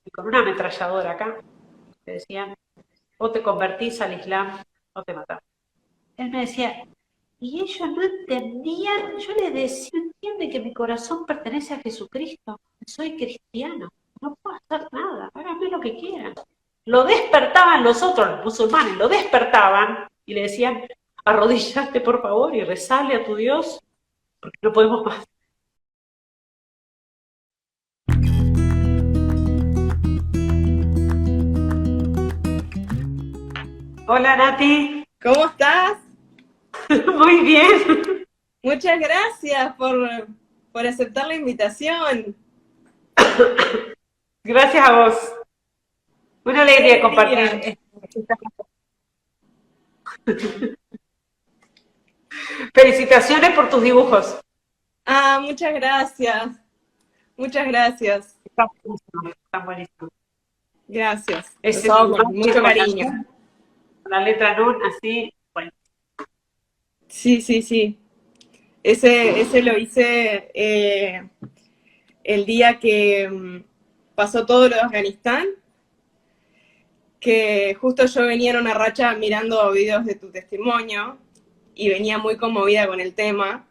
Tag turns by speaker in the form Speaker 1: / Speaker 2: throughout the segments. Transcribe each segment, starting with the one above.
Speaker 1: y con una ametralladora acá, te decían, o te convertís al Islam o te matás. Él me decía, y ellos no entendían, yo les decía, no entiende que mi corazón pertenece a Jesucristo, soy cristiano, no puedo hacer nada, háganme lo que quieran. Lo despertaban los otros, los musulmanes, lo despertaban y le decían, arrodillate por favor y rezale a tu Dios, porque no podemos más. Hola Nati,
Speaker 2: ¿Cómo estás?
Speaker 1: muy bien.
Speaker 2: Muchas gracias por aceptar la invitación.
Speaker 1: Gracias a vos. Una
Speaker 2: Qué
Speaker 1: alegría compartir.
Speaker 2: alegría.
Speaker 1: Felicitaciones por tus dibujos.
Speaker 2: Ah, muchas gracias. Muchas gracias.
Speaker 1: Están buenísimos, están buenísimos.
Speaker 2: Gracias. Los
Speaker 1: Ese
Speaker 2: hago con
Speaker 1: mache
Speaker 2: mucho
Speaker 1: con
Speaker 2: cariño.
Speaker 1: la letra Nun, así, bueno.
Speaker 2: Sí, sí, sí. Ese lo hice el día que pasó todo lo de Afganistán, que justo yo venía en una racha mirando videos de tu testimonio y venía muy conmovida con el tema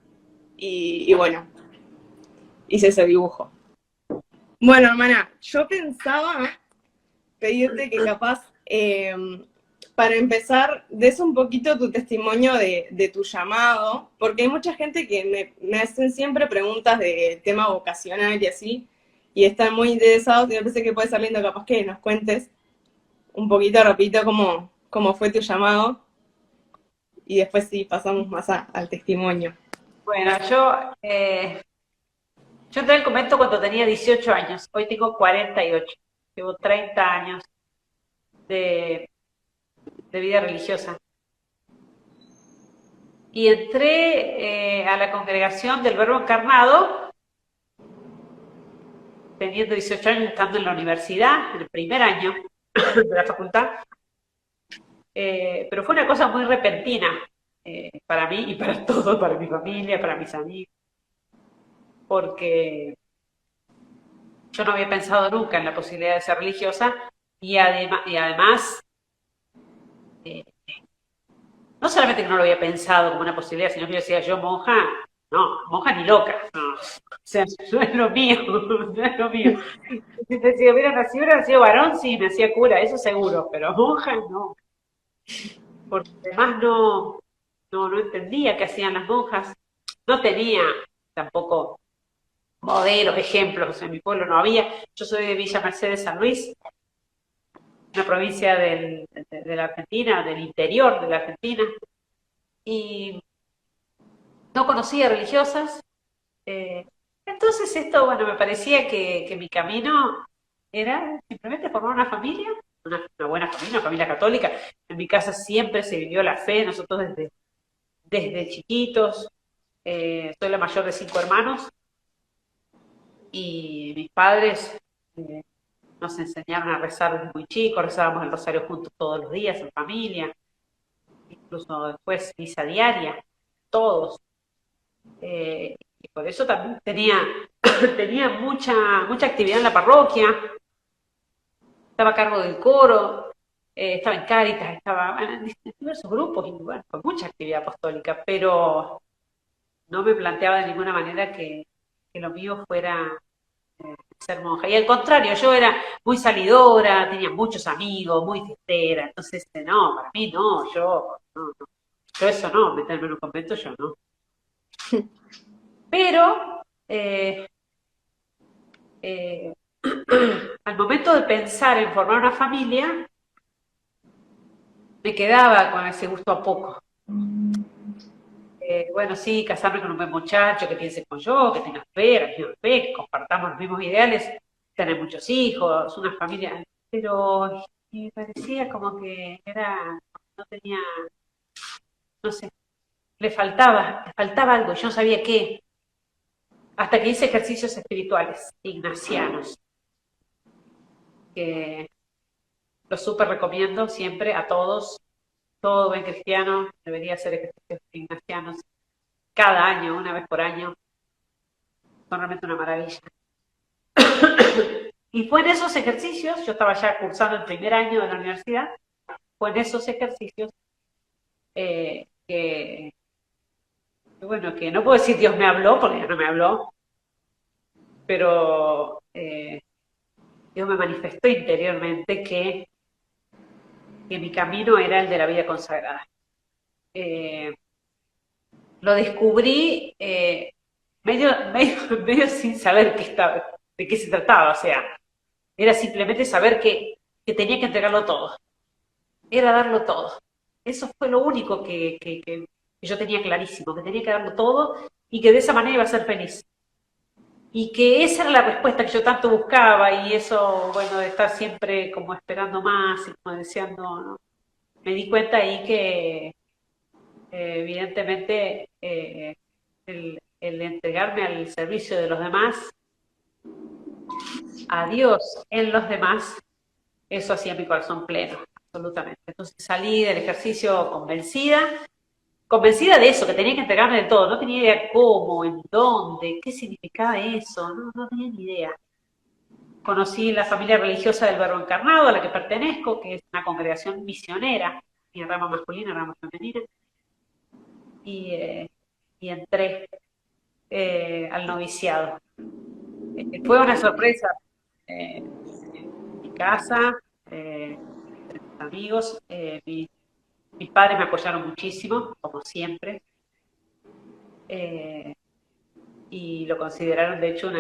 Speaker 2: y bueno, hice ese dibujo. Bueno, hermana, yo pensaba pedirte que capaz, para empezar, des un poquito tu testimonio de tu llamado, porque hay mucha gente que me hacen siempre preguntas de tema vocacional y así, y están muy interesados, y me parece que puede ser lindo capaz que nos cuentes un poquito rapidito cómo fue tu llamado, y después sí, pasamos más al testimonio.
Speaker 1: Bueno, yo entré al convento cuando tenía 18 años, hoy tengo 48. Llevo 30 años de, de vida religiosa. Y entré a la congregación del Verbo Encarnado, teniendo 18 años, estando en la universidad, en el primer año de la facultad. Pero fue una cosa muy repentina para mí y para todos, para mi familia, para mis amigos, porque yo no había pensado nunca en la posibilidad de ser religiosa y además eh, no solamente que no lo había pensado como una posibilidad, sino que yo decía, yo monja, no, monja ni loca, no. O sea, no es lo mío, no es lo mío. Si hubiera nacido varón, sí, me hacía cura, eso seguro, pero monja no, porque además no entendía qué hacían las monjas, no tenía tampoco modelos, ejemplos, en mi pueblo no había. Yo soy de Villa Mercedes San Luis, una provincia de la Argentina, del interior de la Argentina, y no conocía religiosas. eh, entonces esto, bueno, me parecía que mi camino era simplemente formar una familia, una buena familia, una familia católica. En mi casa siempre se vivió la fe, nosotros desde chiquitos, soy la mayor de 5 hermanos, y mis padres nos enseñaron a rezar desde muy chicos, rezábamos el rosario juntos todos los días en familia, incluso después misa diaria, todos. Y por eso también tenía mucha actividad en la parroquia, estaba a cargo del coro, estaba en Cáritas, estaba en diversos grupos y bueno, con mucha actividad apostólica, pero no me planteaba de ninguna manera que lo mío fuera ser monja. Y al contrario, yo era muy salidora, tenía muchos amigos, muy fiestera, entonces no, para mí no, yo eso no, meterme en un convento yo no. Pero eh, al momento de pensar en formar una familia, me quedaba con ese gusto a poco. Bueno, sí, casarme con un buen muchacho que piense como yo, que tenga fe, la misma fe, que compartamos los mismos ideales, tener muchos hijos, una familia, pero me parecía como que no tenía, no sé, le faltaba algo, yo no sabía qué, hasta que hice ejercicios espirituales, ignacianos, que los súper recomiendo siempre a todos, todo buen cristiano debería hacer ejercicios ignacianos cada año, una vez por año, son realmente una maravilla. Y fue en esos ejercicios, yo estaba ya cursando el primer año de la universidad, fue en esos ejercicios que, bueno, que no puedo decir Dios me habló, porque no me habló, pero Dios me manifestó interiormente que mi camino era el de la vida consagrada. Lo descubrí medio sin saber de qué se trataba, o sea, era simplemente saber que tenía que entregarlo todo, era darlo todo. Eso fue lo único que yo tenía clarísimo, que tenía que darlo todo y que de esa manera iba a ser feliz. Y que esa era la respuesta que yo tanto buscaba y eso, bueno, de estar siempre como esperando más y como deseando, ¿no? Me di cuenta ahí que evidentemente el entregarme al servicio de los demás, a Dios en los demás, eso hacía mi corazón pleno, absolutamente. Entonces salí del ejercicio convencida de eso, que tenía que entregarme de todo. No tenía idea cómo, en dónde, qué significaba eso, no tenía ni idea. Conocí la familia religiosa del Verbo Encarnado, a la que pertenezco, que es una congregación misionera, ni rama masculina, rama femenina, y, y entré al noviciado. Fue una sorpresa. Mi casa, mis amigos, mis padres me apoyaron muchísimo, como siempre, eh, y lo consideraron de hecho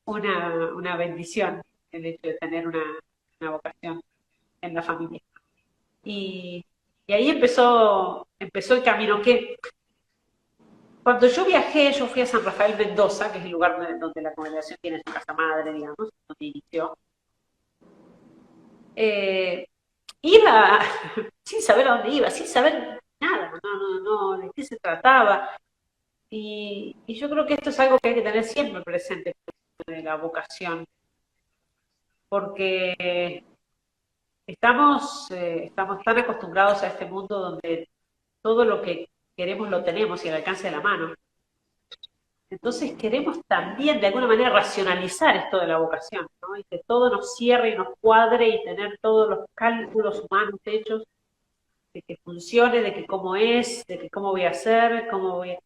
Speaker 1: una bendición el hecho de tener una vocación en la familia. Y, y ahí empezó el camino que cuando yo viajé, yo fui a San Rafael Mendoza, que es el lugar donde la congregación tiene su casa madre, digamos, donde inició. Eh, Iba sin saber a dónde iba, sin saber nada, no, de qué se trataba. Y yo creo que esto es algo que hay que tener siempre presente de la vocación, porque estamos tan acostumbrados a este mundo donde todo lo que queremos lo tenemos y al alcance de la mano. Entonces queremos también de alguna manera racionalizar esto de la vocación, ¿no? Y que todo nos cierre y nos cuadre y tener todos los cálculos humanos hechos de que funcione, de que cómo es, de que cómo voy a hacer, cómo voy a...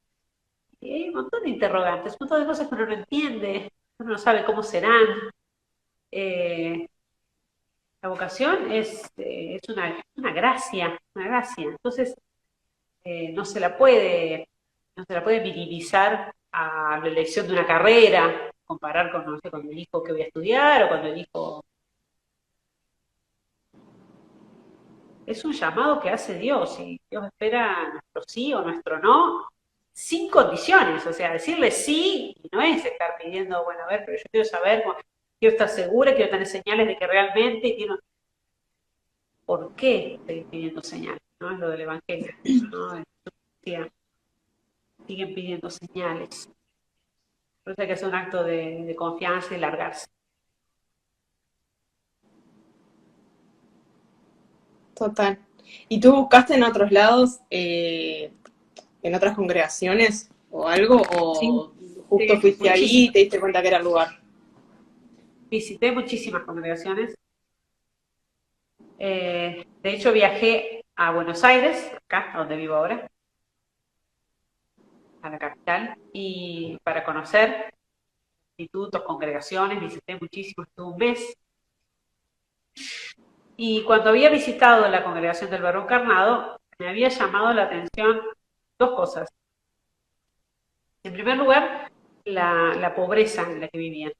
Speaker 1: Y hay un montón de interrogantes, un montón de cosas que uno no entiende, uno no sabe cómo serán. Eh, la vocación es una gracia, una gracia. Entonces, no se la puede, no se la puede minimizar a la elección de una carrera, comparar con, no sé, cuando elijo qué voy a estudiar o cuando elijo... Es un llamado que hace Dios y Dios espera nuestro sí o nuestro no sin condiciones. O sea, decirle sí no es estar pidiendo, bueno, a ver, pero yo quiero saber, quiero estar segura, quiero tener señales de que realmente quiero... ¿Por qué estoy pidiendo señales? ¿No? Es lo del Evangelio, ¿no? Siguen pidiendo señales. Por eso hay que hacer un acto de confianza y largarse.
Speaker 2: Total. ¿Y tú buscaste en otros lados, en otras congregaciones o algo?
Speaker 1: Sí,
Speaker 2: ¿O justo
Speaker 1: sí,
Speaker 2: fuiste ahí
Speaker 1: muchísimo.
Speaker 2: y te diste cuenta que era el lugar?
Speaker 1: Visité muchísimas congregaciones. De hecho, viajé a Buenos Aires, acá, donde vivo ahora, a la capital, y para conocer institutos, congregaciones, visité muchísimo, estuve un mes. Y cuando había visitado la congregación del Verbo Encarnado, me había llamado la atención dos cosas. En primer lugar, la pobreza en la que vivían.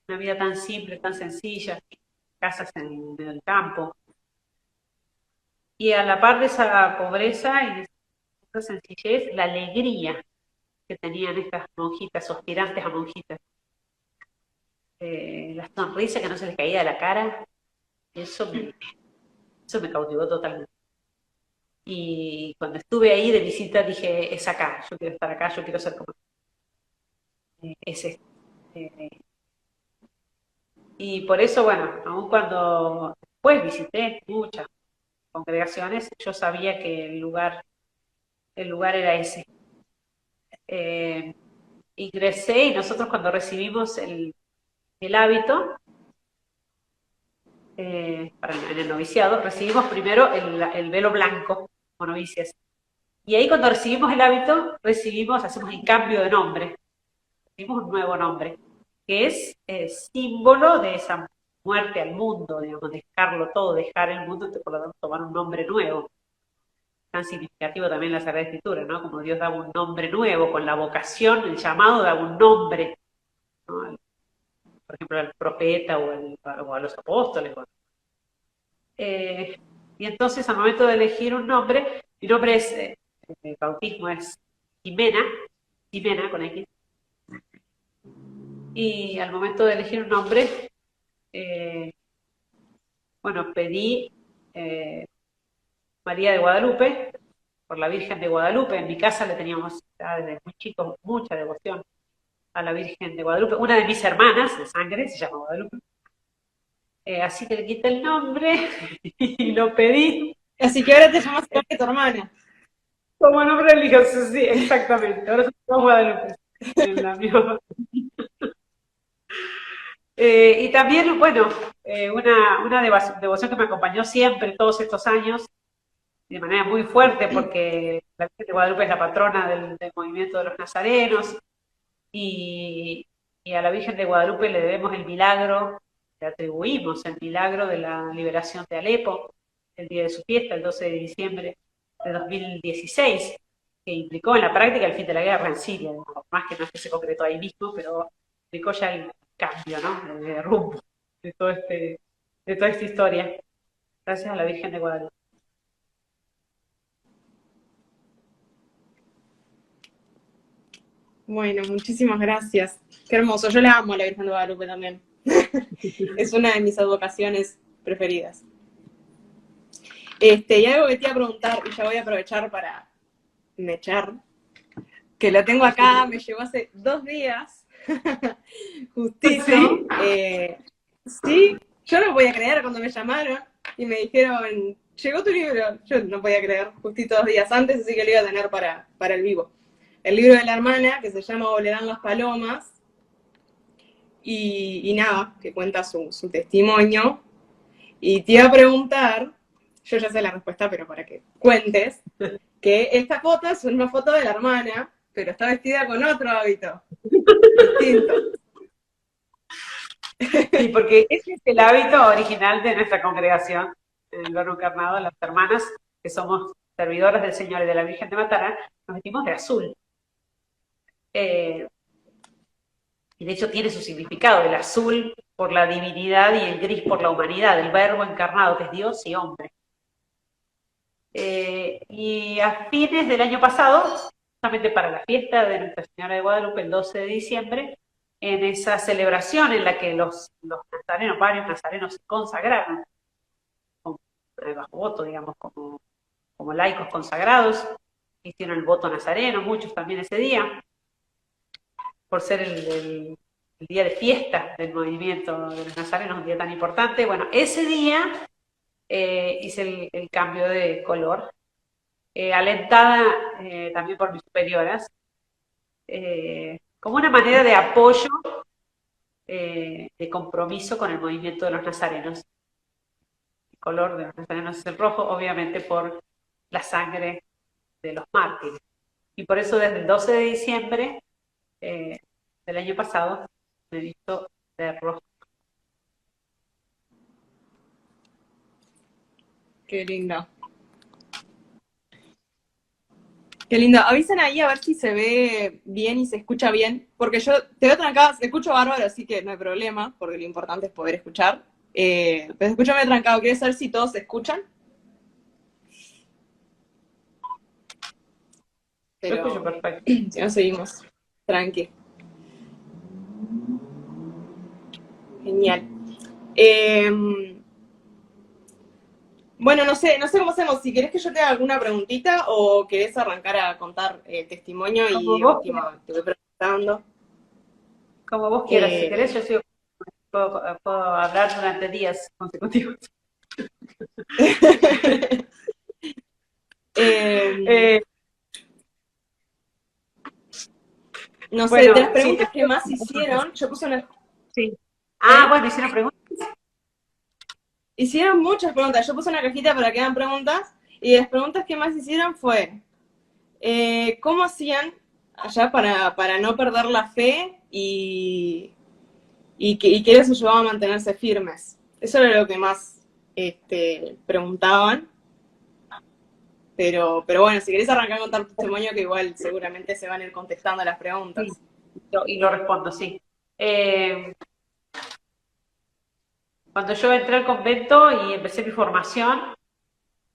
Speaker 1: Una vida tan simple, tan sencilla, casas en el campo. Y a la par de esa pobreza y de esa sencillez, la alegría que tenían estas monjitas, aspirantes a monjitas. La sonrisa que no se les caía de la cara, eso me cautivó totalmente. Y cuando estuve ahí de visita dije, es acá, yo quiero estar acá, yo quiero ser como es esto. Eh, y por eso, bueno, aun cuando después visité muchas congregaciones, yo sabía que el lugar era ese. Ingresé y nosotros cuando recibimos el hábito, en el noviciado, recibimos primero el velo blanco como novicias. Y ahí cuando recibimos el hábito, hacemos el cambio de nombre, recibimos un nuevo nombre, que es símbolo de esa muerte al mundo, digamos, dejarlo todo, dejar el mundo, por lo tanto tomar un nombre nuevo. Tan significativo también la Sagrada Escritura, ¿no? Como Dios daba un nombre nuevo, con la vocación, el llamado daba un nombre, ¿no? Por ejemplo, al profeta o a los apóstoles. Y entonces, al momento de elegir un nombre, mi nombre es, el bautismo es Jimena con X, y al momento de elegir un nombre, bueno, pedí María de Guadalupe, por la Virgen de Guadalupe. En mi casa le teníamos desde muy chicos mucha devoción a la Virgen de Guadalupe. Una de mis hermanas de sangre se llama Guadalupe. Así que le quité el nombre y lo pedí.
Speaker 2: Así que ahora te llamas igual que tu hermana.
Speaker 1: Como nombre religioso, sí, exactamente. Ahora somos Guadalupe. En la misma. Y también, bueno, una devoción que me acompañó siempre todos estos años, de manera muy fuerte, porque la Virgen de Guadalupe es la patrona del movimiento de los nazarenos, y a la Virgen de Guadalupe le debemos el milagro, le atribuimos el milagro de la liberación de Alepo, el día de su fiesta, el 12 de diciembre de 2016, que implicó en la práctica el fin de la guerra en Siria, más que no es que se concretó ahí mismo, pero implicó ya el cambio, ¿no?, de rumbo de toda esta historia, gracias a la Virgen de Guadalupe.
Speaker 2: Bueno, muchísimas gracias. Qué hermoso. Yo le amo a la Virgen de Guadalupe también. Es una de mis advocaciones preferidas. Y algo que te iba a preguntar, y ya voy a aprovechar para mechar, que lo tengo acá, me llegó hace 2 días, justito.
Speaker 1: ¿Sí?
Speaker 2: Sí, yo no podía creer cuando me llamaron y me dijeron, llegó tu libro. Yo no podía creer, justito 2 días antes, así que lo iba a tener para el vivo. El libro de la hermana, que se llama Volarán las palomas, y nada, que cuenta su testimonio. Y te iba a preguntar, yo ya sé la respuesta, pero para que cuentes, que esta foto es una foto de la hermana, pero está vestida con otro hábito, distinto.
Speaker 1: Sí, porque ese es el hábito original de nuestra congregación, en el Verbo Encarnado, las hermanas que somos servidoras del Señor y de la Virgen de Matará, nos vestimos de azul. Y de hecho tiene su significado, el azul por la divinidad y el gris por la humanidad, el Verbo encarnado, que es Dios y hombre. Y a fines del año pasado, justamente para la fiesta de Nuestra Señora de Guadalupe, el 12 de diciembre, en esa celebración en la que los nazarenos, varios nazarenos se consagraron, bajo voto, digamos, como laicos consagrados, hicieron el voto nazareno, muchos también ese día, por ser el día de fiesta del movimiento de los nazarenos, un día tan importante. Bueno, ese día hice el cambio de color, alentada también por mis superioras, como una manera de apoyo, de compromiso con el movimiento de los nazarenos. El color de los nazarenos es el rojo, obviamente por la sangre de los mártires. Y por eso desde el 12 de diciembre del año pasado me he visto de rojo.
Speaker 2: Qué lindo. Qué lindo. Avisen ahí a ver si se ve bien y se escucha bien, porque yo te veo trancada, se escucha bárbaro, así que no hay problema, porque lo importante es poder escuchar. Pero escúchame trancado, ¿quieres saber si todos se escuchan? Pero
Speaker 1: Lo escucho perfecto.
Speaker 2: si no, seguimos. Tranqui. Genial. Bueno, no sé cómo hacemos. Si querés que yo te haga alguna preguntita o querés arrancar a contar el testimonio y última te voy preguntando.
Speaker 1: Como vos quieras, si querés, yo puedo hablar durante días consecutivos.
Speaker 2: No sé,
Speaker 1: bueno,
Speaker 2: de las preguntas que más hicieron, yo puse una...
Speaker 1: Sí. Bueno, hicieron preguntas.
Speaker 2: hicieron muchas preguntas. Yo puse una cajita para que hagan preguntas, y las preguntas que más hicieron fue, ¿cómo hacían allá para no perder la fe y qué les ayudaba a mantenerse firmes? Eso era lo que más preguntaban. Pero bueno, si querés arrancar a contar tu testimonio, que igual seguramente se van a ir contestando las
Speaker 1: Sí,
Speaker 2: preguntas.
Speaker 1: y lo respondo, sí. Cuando yo entré al convento y empecé mi formación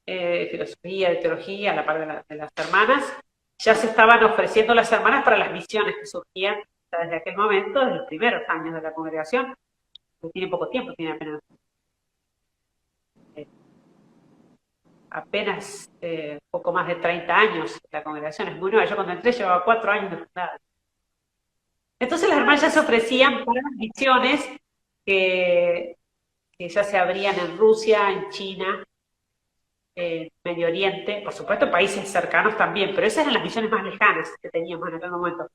Speaker 1: de filosofía, de teología, a la par de las hermanas, ya se estaban ofreciendo las hermanas para las misiones que surgían desde aquel momento, desde los primeros años de la congregación, que tiene poco tiempo, tiene apenas poco más de 30 años la congregación, es muy nueva. Yo cuando entré llevaba 4 años de fundada. Entonces las hermanas ya se ofrecían para las misiones que, que ya se abrían en Rusia, en China, Medio Oriente, por supuesto países cercanos también, pero esas eran las misiones más lejanas que teníamos en aquel momento.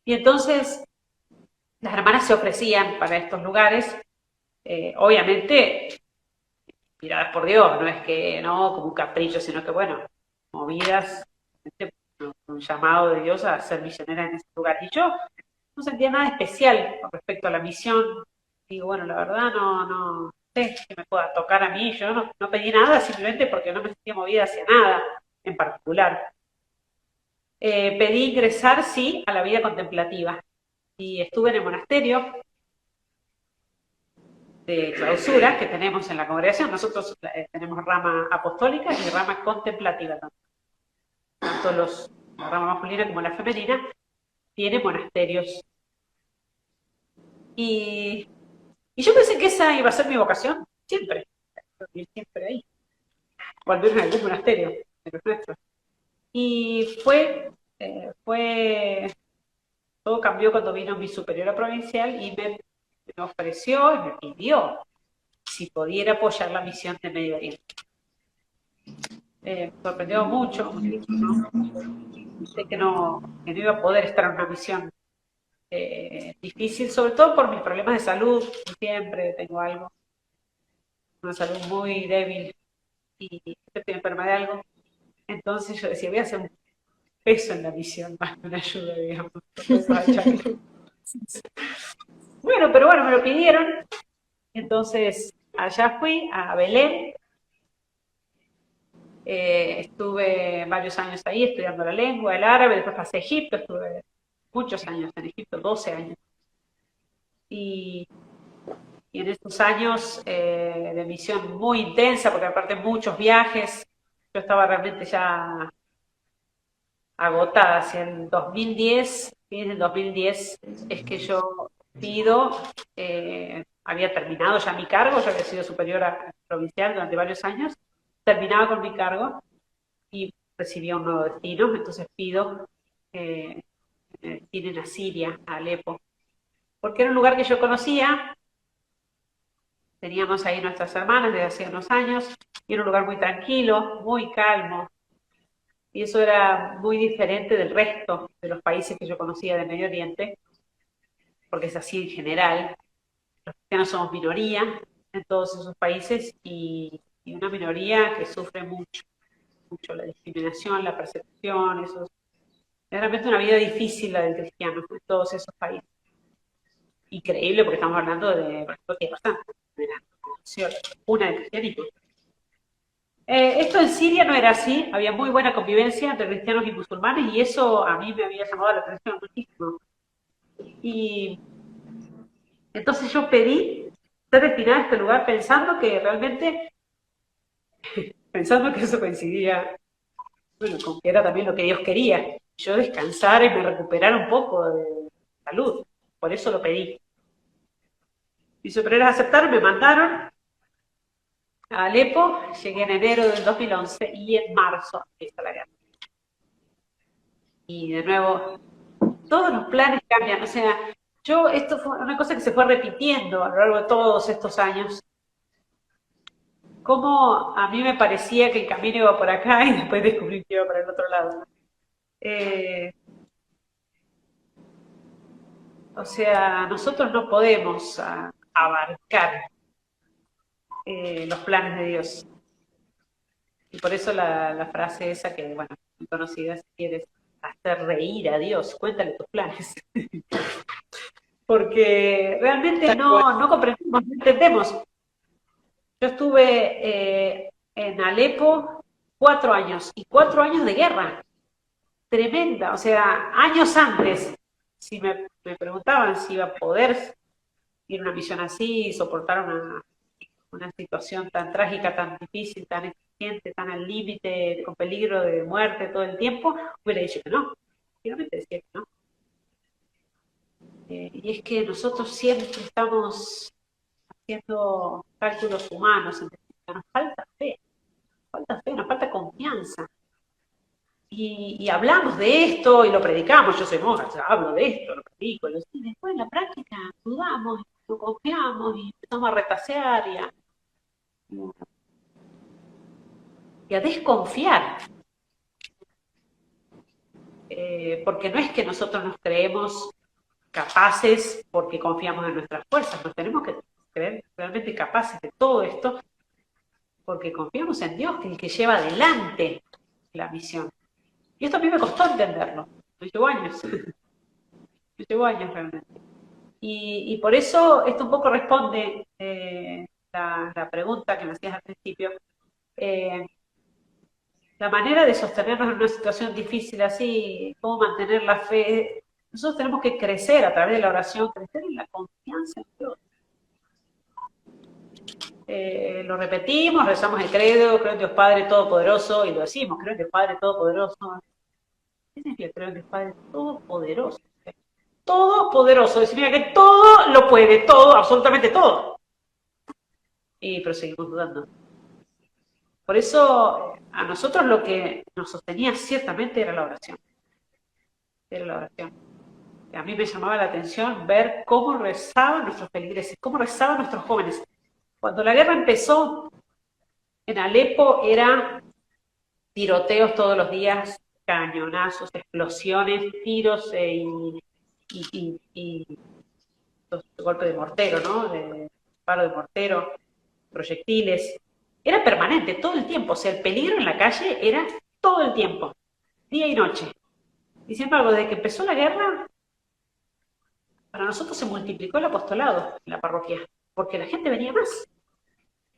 Speaker 1: Y entonces las hermanas se ofrecían para estos lugares, obviamente miradas por Dios, no es que no como un capricho, sino que bueno, movidas, un llamado de Dios a ser misionera en ese lugar. Y yo no sentía nada especial con respecto a la misión. Digo, bueno, la verdad no sé que me pueda tocar a mí. Yo no pedí nada simplemente porque no me sentía movida hacia nada en particular. Pedí ingresar, sí, a la vida contemplativa. Y estuve en el monasterio de clausura que tenemos en la congregación. Nosotros tenemos rama apostólica y rama contemplativa. Tanto la rama masculina como la femenina tiene monasterios. Y yo pensé que esa iba a ser mi vocación siempre. Siempre ahí. O al menos en algún monasterio de los nuestros. Y todo cambió cuando vino mi superiora provincial y me ofreció y me pidió si pudiera apoyar la misión de Medio Oriente. Me sorprendió mucho, ¿no? Pensé que no iba a poder estar en una misión difícil, sobre todo por mis problemas de salud. Siempre tengo algo, una salud muy débil y estoy enferma de algo. Entonces yo decía, voy a hacer un peso en la misión, más que una ayuda, digamos. Bueno, pero bueno, me lo pidieron. Entonces allá fui a Belén. Estuve varios años ahí estudiando la lengua, el árabe, después pasé a Egipto, estuve muchos años en Egipto, 12 años. Y en estos años de misión muy intensa, porque aparte muchos viajes, yo estaba realmente ya agotada. Hacia el 2010, en el 2010 es que yo pido, había terminado ya mi cargo, yo había sido superiora provincial durante varios años, terminaba con mi cargo y recibía un nuevo destino, entonces pido me destinen a Siria, a Alepo, porque era un lugar que yo conocía, teníamos ahí nuestras hermanas desde hace unos años, y era un lugar muy tranquilo, muy calmo, y eso era muy diferente del resto de los países que yo conocía de Medio Oriente, porque es así en general. Los cristianos somos minoría en todos esos países y una minoría que sufre mucho, mucho la discriminación, la persecución, eso es realmente una vida difícil la del cristiano en todos esos países. Increíble porque estamos hablando de, por ejemplo, Tierra Santa, de la una del cristianismo. Esto en Siria no era así, había muy buena convivencia entre cristianos y musulmanes y eso a mí me había llamado la atención muchísimo. Y entonces yo pedí ser destinada a este lugar pensando que realmente, pensando que eso coincidía, bueno, con que era también lo que Dios quería, yo descansara y me recuperara un poco de salud, por eso lo pedí. Mis superiores aceptaron, me mandaron a Alepo, llegué en enero del 2011 y en marzo empieza la guerra. Y de nuevo, todos los planes cambian, o sea, esto fue una cosa que se fue repitiendo a lo largo de todos estos años, como a mí me parecía que el camino iba por acá y después descubrí que iba para el otro lado. O sea, nosotros no podemos abarcar los planes de Dios. Y por eso la frase esa que, bueno, muy conocida, si quieres hacer reír a Dios, cuéntale tus planes. Porque realmente no comprendemos, no entendemos. Yo estuve en Alepo 4 años, y 4 años de guerra, tremenda, o sea, años antes, si me preguntaban si iba a poder ir a una misión así, soportar una situación tan trágica, tan difícil, tan exigente, tan al límite, con peligro de muerte todo el tiempo, hubiera dicho que no, finalmente decía que no. Y es que nosotros siempre estamos haciendo cálculos humanos, nos falta fe, nos falta confianza. Y hablamos de esto y lo predicamos, yo soy monja, o sea, hablo de esto, lo predico, y después en la práctica dudamos, no confiamos y empezamos a retasear y a desconfiar. Porque no es que nosotros nos creemos capaces porque confiamos en nuestras fuerzas, nos tenemos que creer realmente capaces de todo esto porque confiamos en Dios, que es el que lleva adelante la misión. Y esto a mí me costó entenderlo, me llevó años, me llevó años realmente. Y por eso esto un poco responde la pregunta que me hacías al principio. La manera de sostenernos en una situación difícil así, cómo mantener la fe, nosotros tenemos que crecer a través de la oración, crecer en la confianza en Dios. Lo repetimos, rezamos el credo, creo en Dios Padre Todopoderoso, y lo decimos, creo en Dios Padre Todopoderoso. ¿Qué significa creo en Dios Padre Todopoderoso? Todopoderoso, significa que todo lo puede, todo, absolutamente todo. Pero seguimos dudando. Por eso, a nosotros lo que nos sostenía ciertamente era la oración. Era la oración. A mí me llamaba la atención ver cómo rezaban nuestros feligreses, cómo rezaban nuestros jóvenes. Cuando la guerra empezó, en Alepo era tiroteos todos los días, cañonazos, explosiones, tiros y golpe de mortero, ¿no? De paro de mortero, proyectiles. Era permanente, todo el tiempo. O sea, el peligro en la calle era todo el tiempo, día y noche. Y sin embargo, desde que empezó la guerra, para nosotros se multiplicó el apostolado en la parroquia, porque la gente venía más.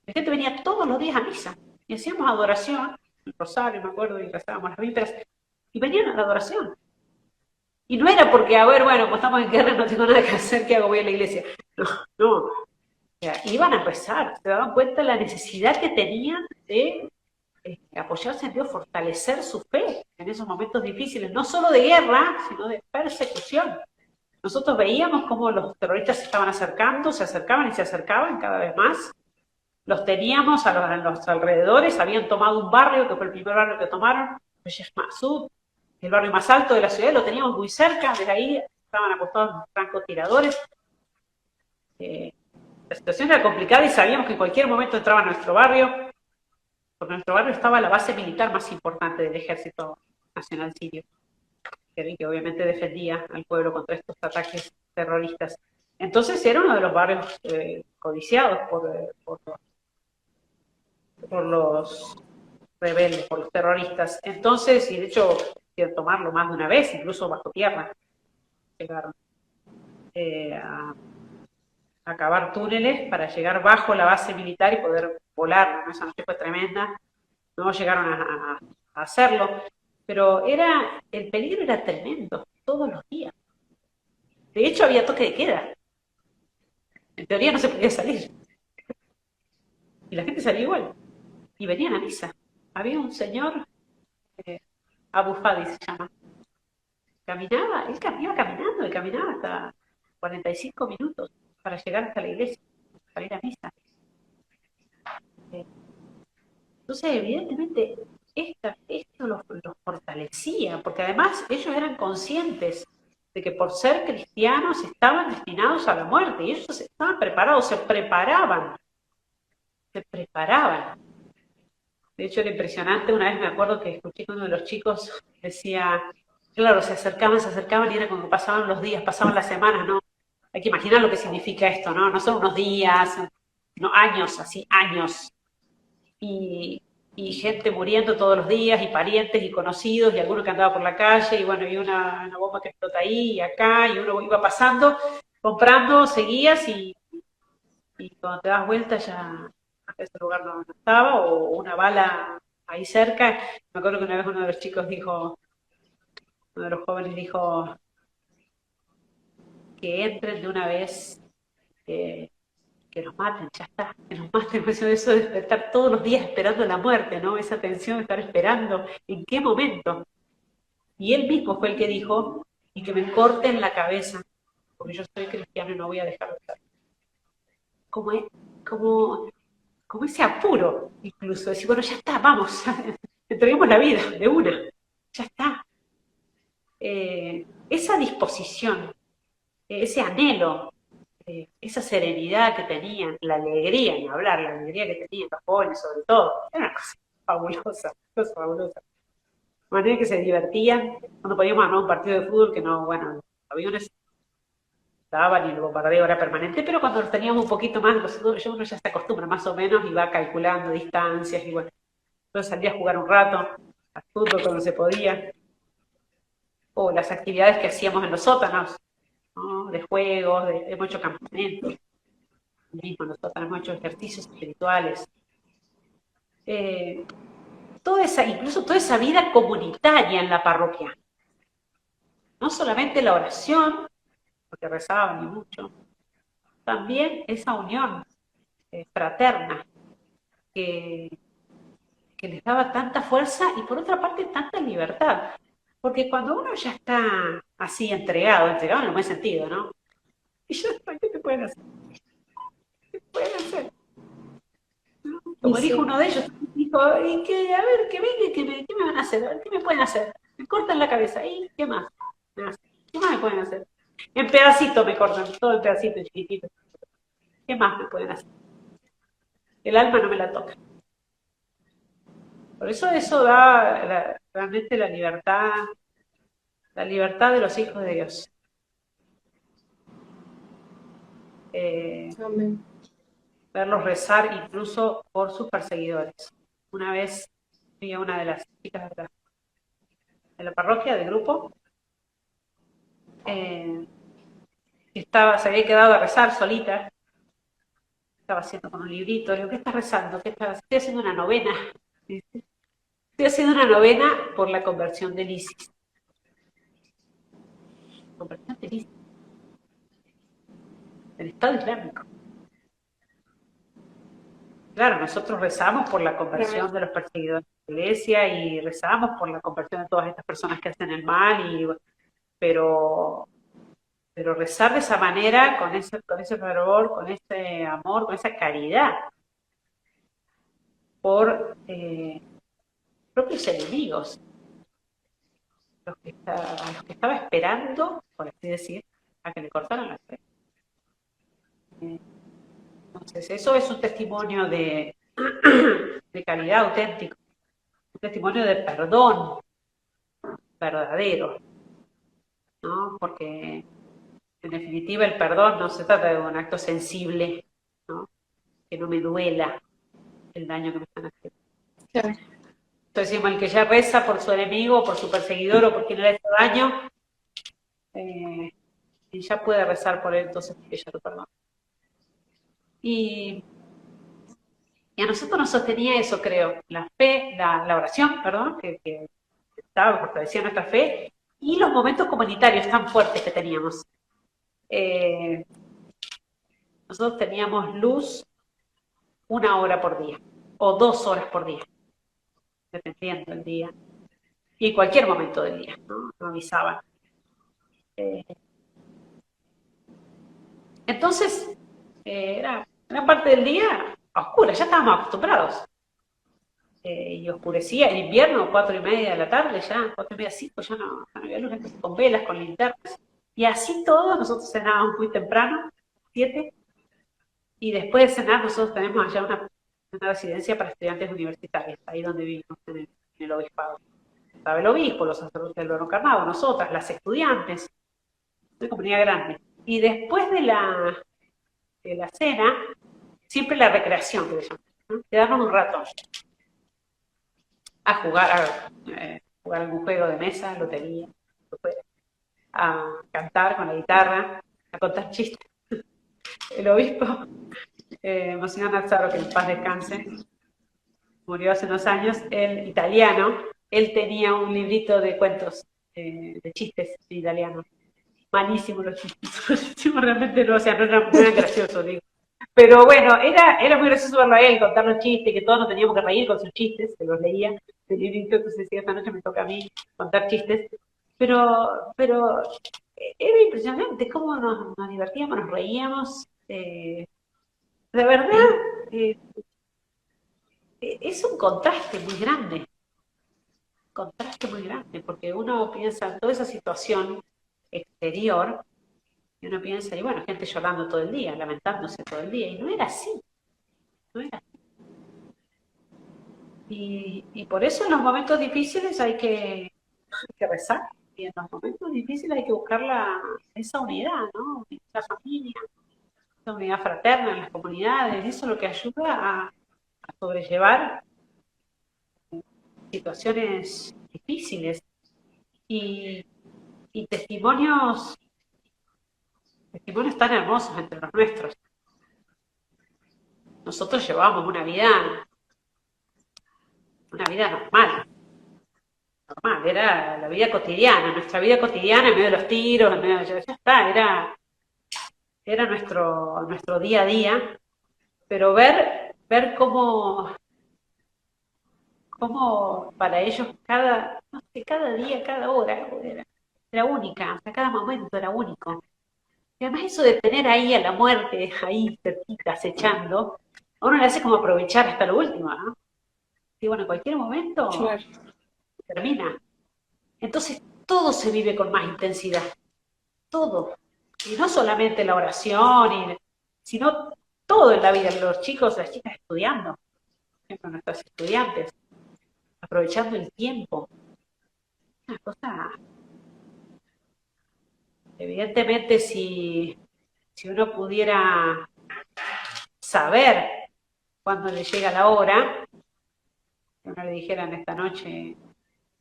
Speaker 1: La gente venía todos los días a misa. Y hacíamos adoración, el rosario, me acuerdo, y rezábamos las vísperas, y venían a la adoración. Y no era porque, a ver, bueno, como estamos en guerra no tengo nada que hacer, ¿qué hago? Voy a la iglesia. No. O sea, iban a rezar, se daban cuenta de la necesidad que tenían de apoyarse en Dios, fortalecer su fe en esos momentos difíciles, no solo de guerra, sino de persecución. Nosotros veíamos cómo los terroristas se estaban acercando, se acercaban y se acercaban cada vez más. Los teníamos a los alrededores, habían tomado un barrio, que fue el primer barrio que tomaron, Sheikh Masud, el barrio más alto de la ciudad, lo teníamos muy cerca, desde ahí estaban apostados los francotiradores. La situación era complicada y sabíamos que en cualquier momento entraba a nuestro barrio, porque en nuestro barrio estaba la base militar más importante del Ejército Nacional Sirio, que obviamente defendía al pueblo contra estos ataques terroristas. Entonces era uno de los barrios codiciados por los rebeldes, por los terroristas. Entonces, y de hecho, quieren tomarlo más de una vez, incluso bajo tierra. Llegaron a cavar túneles para llegar bajo la base militar y poder volar, ¿no? Esa noche fue tremenda. No llegaron a hacerlo, pero el peligro era tremendo, todos los días. De hecho, había toque de queda. En teoría no se podía salir. Y la gente salía igual. Y venían a misa. Había un señor, Abu Fadi se llama, caminaba, él iba caminando, él caminaba hasta 45 minutos para llegar hasta la iglesia, para ir a misa. Entonces, evidentemente, esto los fortalecía, porque además ellos eran conscientes de que por ser cristianos estaban destinados a la muerte, y ellos estaban preparados, se preparaban. De hecho, era impresionante, una vez me acuerdo que escuché que uno de los chicos decía, claro, se acercaban y era como que pasaban los días, pasaban las semanas, ¿no? Hay que imaginar lo que significa esto, ¿no? No son unos días, no, años, así, años. Y, y gente muriendo todos los días, y parientes y conocidos, y alguno que andaba por la calle, y bueno, y una bomba que explota ahí y acá, y uno iba pasando, comprando, seguías, y cuando te das vuelta ya ese lugar no estaba, o una bala ahí cerca. Me acuerdo que una vez uno de los chicos dijo, uno de los jóvenes dijo que entren de una vez, que, que nos maten, ya está, que nos maten. Eso de estar todos los días esperando la muerte, ¿no? Esa tensión de estar esperando, ¿en qué momento? Y él mismo fue el que dijo, y que me corten la cabeza, porque yo soy cristiano y no voy a dejar de estar. Como, como, como ese apuro, incluso, decir, bueno, ya está, vamos, entreguemos la vida de una, ya está. Esa disposición, ese anhelo, esa serenidad que tenían, la alegría, ni hablar, la alegría que tenían los jóvenes sobre todo, era una cosa fabulosa. De manera que se divertían, cuando podíamos armar un partido de fútbol que no, bueno, los aviones estaban y el bombardeo era permanente, pero cuando los teníamos un poquito más, uno ya se acostumbra más o menos y va calculando distancias y bueno, entonces salía a jugar un rato al fútbol cuando se podía, o las actividades que hacíamos en los sótanos, ¿no? De juegos, hemos hecho campamentos, mismo nosotros hemos hecho ejercicios espirituales. Incluso toda esa vida comunitaria en la parroquia. No solamente la oración, porque rezaban y mucho, también esa unión fraterna que, que les daba tanta fuerza y por otra parte tanta libertad. Porque cuando uno ya está así entregado en el buen sentido, ¿no? Y ya está, ¿qué te pueden hacer? ¿Qué pueden hacer? Como
Speaker 2: Y
Speaker 1: dijo
Speaker 2: sí,
Speaker 1: uno de ellos, dijo, y que, a ver, que venga, ¿qué me van a hacer? A ver, ¿qué me pueden hacer? Me cortan la cabeza, ¿y qué más? ¿Qué más me pueden hacer? En pedacitos me cortan, todo en pedacitos chiquititos. ¿Qué más me pueden hacer? El alma no me la toca. Por eso da realmente la libertad de los hijos de Dios. Eh,
Speaker 2: amén.
Speaker 1: Verlos rezar incluso por sus perseguidores. Una vez vi a una de las chicas de la parroquia, del grupo, eh, se había quedado a rezar solita, estaba haciendo con un librito. Le digo, ¿qué estás rezando? Estoy haciendo una novena. Estoy haciendo una novena por la conversión del ISIS. Conversión del ISIS, del Estado Islámico. Claro, nosotros rezamos por la conversión de los perseguidores de la iglesia y rezamos por la conversión de todas estas personas que hacen el mal, pero rezar de esa manera, con ese fervor, con ese amor, con esa caridad por propios enemigos, a los que estaba esperando, por así decir, a que le cortaran la fe. Entonces, eso es un testimonio de caridad auténtico, un testimonio de perdón verdadero, ¿no? Porque en definitiva el perdón no se trata de un acto sensible, ¿no? Que no me duela el daño que me están haciendo.
Speaker 2: Claro.
Speaker 1: Entonces decimos, el que ya reza por su enemigo, por su perseguidor o por quien le ha hecho daño, y ya puede rezar por él, entonces que ya lo perdona. Y a nosotros nos sostenía eso, creo, la fe, la oración, perdón, que estaba, fortalecía nuestra fe, y los momentos comunitarios tan fuertes que teníamos. Nosotros teníamos luz 1 hora por día, o 2 horas por día, dependiendo del día, y en cualquier momento del día, ¿no? Nos avisaban. Entonces, era gran parte del día a oscuras, ya estábamos acostumbrados. Y oscurecía en invierno, 4:30 de la tarde, ya, 4:30, 5, ya no había luz, con velas, con linternas. Y así todos, nosotros cenábamos muy temprano, 7, y después de cenar nosotros tenemos allá una residencia para estudiantes universitarios, ahí donde vivimos, en el obispado. Estaba el obispo, los sacerdotes del oro encarnado, nosotras, las estudiantes, una comunidad grande. Y después de la cena, siempre la recreación, que le llaman, ¿no? Quedarnos un rato a jugar algún juego de mesa, lotería, a cantar con la guitarra, a contar chistes. El obispo, Monsignor Nazzaro, que en paz descanse, murió hace unos años, el italiano, él tenía un librito de cuentos, de chistes en italiano. Malísimos los chistes, malísimos, realmente no, o sea, no eran graciosos, digo. Pero bueno, era muy gracioso verlo a él contar los chistes, que todos nos teníamos que reír con sus chistes, que los leía del librito, entonces decía, esta noche me toca a mí contar chistes. Pero era impresionante cómo nos divertíamos, nos reíamos. De verdad, eh, es un contraste muy grande, porque uno piensa en toda esa situación exterior, y uno piensa, y bueno, gente llorando todo el día, lamentándose todo el día, y no era así, no era así. Y por eso en los momentos difíciles hay que rezar, y en los momentos difíciles hay que buscar esa unidad, ¿no? La familia, esa unidad fraterna en las comunidades, eso es lo que ayuda a sobrellevar situaciones difíciles y, y testimonios tan hermosos entre los nuestros. Nosotros llevábamos una vida normal, era la vida cotidiana, nuestra vida cotidiana en medio de los tiros, en medio de, ya está, era nuestro día a día, pero ver cómo para ellos no sé, cada día, cada hora era única, o sea, cada momento era único. Y además eso de tener ahí a la muerte, ahí cerquita, acechando, a uno le hace como aprovechar hasta lo último, ¿no? Y bueno, en cualquier momento
Speaker 2: Claro.
Speaker 1: termina. Entonces todo se vive con más intensidad, todo. Y no solamente la oración, sino todo en la vida. Los chicos, las chicas estudiando, por ejemplo, nuestros estudiantes, aprovechando el tiempo. Una cosa, evidentemente, si uno pudiera saber cuándo le llega la hora, que uno le dijeran esta noche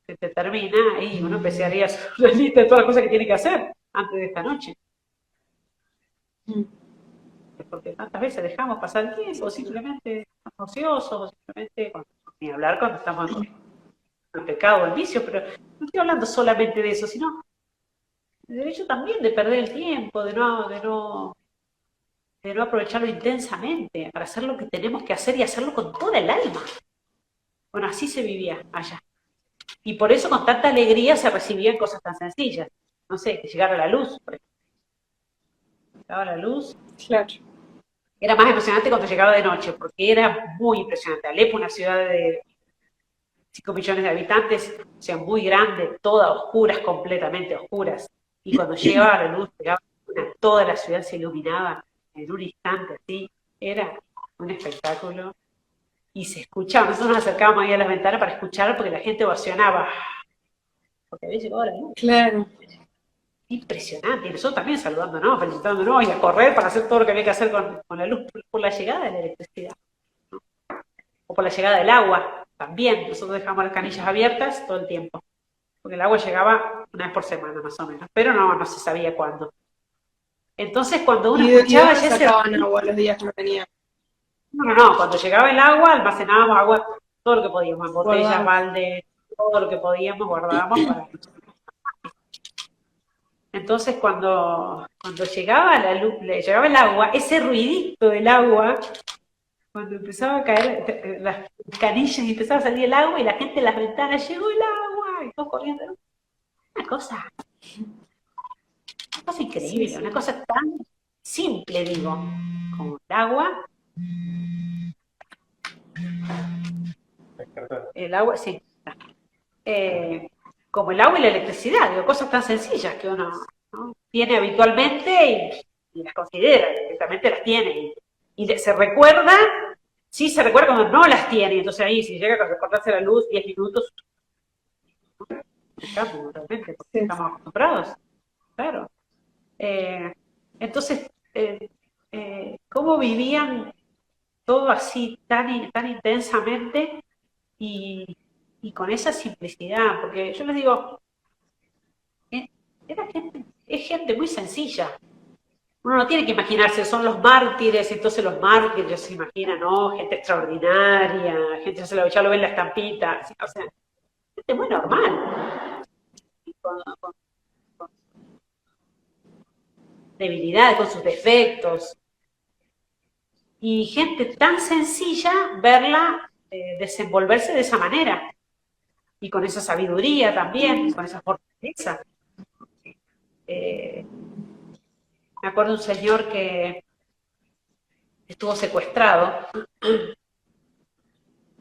Speaker 1: se te termina, y uno empezaría a hacer una lista de todas las cosas que tiene que hacer antes de esta noche. Porque tantas veces dejamos pasar el tiempo, simplemente estamos ociosos, o simplemente, ni hablar cuando estamos en el pecado o el vicio, pero no estoy hablando solamente de eso, sino del hecho también de perder el tiempo, de no aprovecharlo intensamente, para hacer lo que tenemos que hacer y hacerlo con toda el alma. Bueno, así se vivía allá. Y por eso con tanta alegría se recibían cosas tan sencillas. No sé, que llegara la luz, por ejemplo. Llegaba la luz.
Speaker 2: Claro.
Speaker 1: Era más emocionante cuando llegaba de noche, porque era muy impresionante. Alepo, una ciudad de 5 millones de habitantes, o sea, muy grande, todas oscuras, completamente oscuras. Y cuando llegaba la luz, toda la ciudad se iluminaba en un instante, así. Era un espectáculo. Y se escuchaba, nosotros nos acercábamos ahí a las ventanas para escuchar, porque la gente ovacionaba, porque había llegado la luz.
Speaker 2: Claro.
Speaker 1: Impresionante. Y nosotros también saludándonos, felicitándonos y a correr para hacer todo lo que había que hacer con la luz, por la llegada de la electricidad, ¿no? O por la llegada del agua. También nosotros dejamos las canillas abiertas todo el tiempo, porque el agua llegaba una vez por semana más o menos, pero no se sabía cuándo. Entonces cuando uno escuchaba
Speaker 2: ya sacaban agua los días que no tenían.
Speaker 1: No, cuando llegaba el agua almacenábamos agua, todo lo que podíamos, en botellas, baldes, todo lo que podíamos guardábamos para... Entonces cuando llegaba la luz, llegaba el agua, ese ruidito del agua, cuando empezaba a caer las canillas y empezaba a salir el agua y la gente en las ventanas, llegó el agua, y todos corriendo. Una cosa increíble, sí. Una cosa tan simple, digo, como el agua. El agua, sí. Como el agua y la electricidad, digo, cosas tan sencillas que uno, ¿no?, tiene habitualmente y las considera, directamente las tiene. Y se recuerda, sí se recuerda cuando no las tiene, entonces ahí si llega a recordarse la luz 10 minutos, estamos realmente, porque estamos acostumbrados, claro. Entonces, ¿cómo vivían todo así tan intensamente y con esa simplicidad, porque yo les digo, es gente muy sencilla. Uno no tiene que imaginarse, son los mártires, entonces los mártires se imaginan, ¿no? Gente extraordinaria, gente ya lo ve en la estampita, o sea, gente muy normal, con debilidades, con sus defectos. Y gente tan sencilla, verla desenvolverse de esa manera. Y con esa sabiduría también, con esa fortaleza. Me acuerdo de un señor que estuvo secuestrado.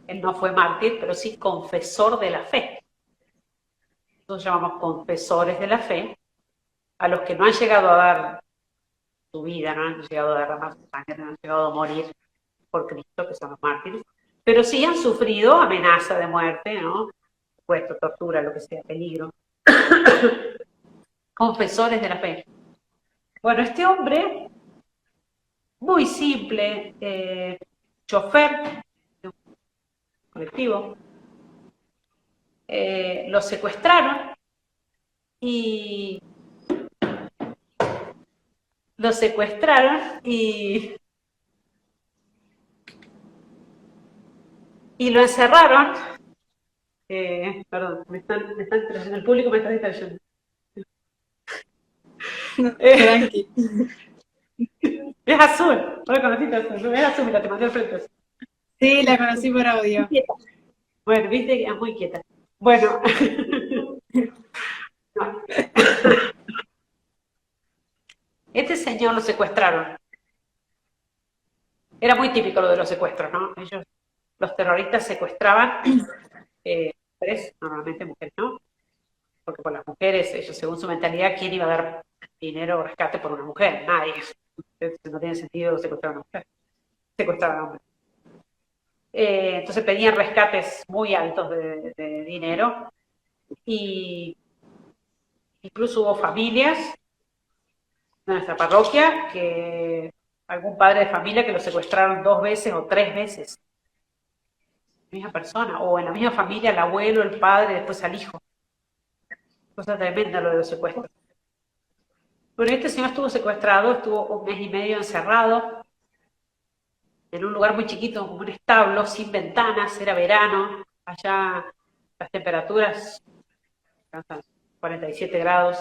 Speaker 1: Él no fue mártir, pero sí confesor de la fe. Nosotros llamamos confesores de la fe a los que no han llegado a dar su vida, no han llegado a derramar su sangre, no han llegado a morir por Cristo, que son los mártires, pero sí han sufrido amenaza de muerte, ¿no? Puesto, tortura, lo que sea, peligro. Confesores de la fe. Bueno, este hombre, muy simple, chofer de un colectivo, lo secuestraron y lo encerraron. Perdón, el público me está distrayendo.
Speaker 2: Tranqui.
Speaker 1: Es azul, no la conociste azul, no es azul, mira, te mandé al frente.
Speaker 2: Sí, la conocí por audio.
Speaker 1: Bueno, viste que es muy quieta. Bueno. No. Este señor lo secuestraron. Era muy típico lo de los secuestros, ¿no? Los terroristas secuestraban mujeres, normalmente mujeres, ¿no? Porque por las mujeres, ellos según su mentalidad, ¿quién iba a dar dinero o rescate por una mujer? Nadie. Entonces, no tiene sentido secuestrar a una mujer. Secuestrar a un hombre. Entonces pedían rescates muy altos de dinero y incluso hubo familias de nuestra parroquia que algún padre de familia que lo secuestraron 2 veces o 3 veces. La misma persona, o en la misma familia, el abuelo, el padre, después al hijo. Cosa tremenda lo de los secuestros. Bueno, este señor estuvo secuestrado, estuvo 1 mes y medio encerrado en un lugar muy chiquito, como un establo, sin ventanas, era verano, allá las temperaturas alcanzan 47 grados,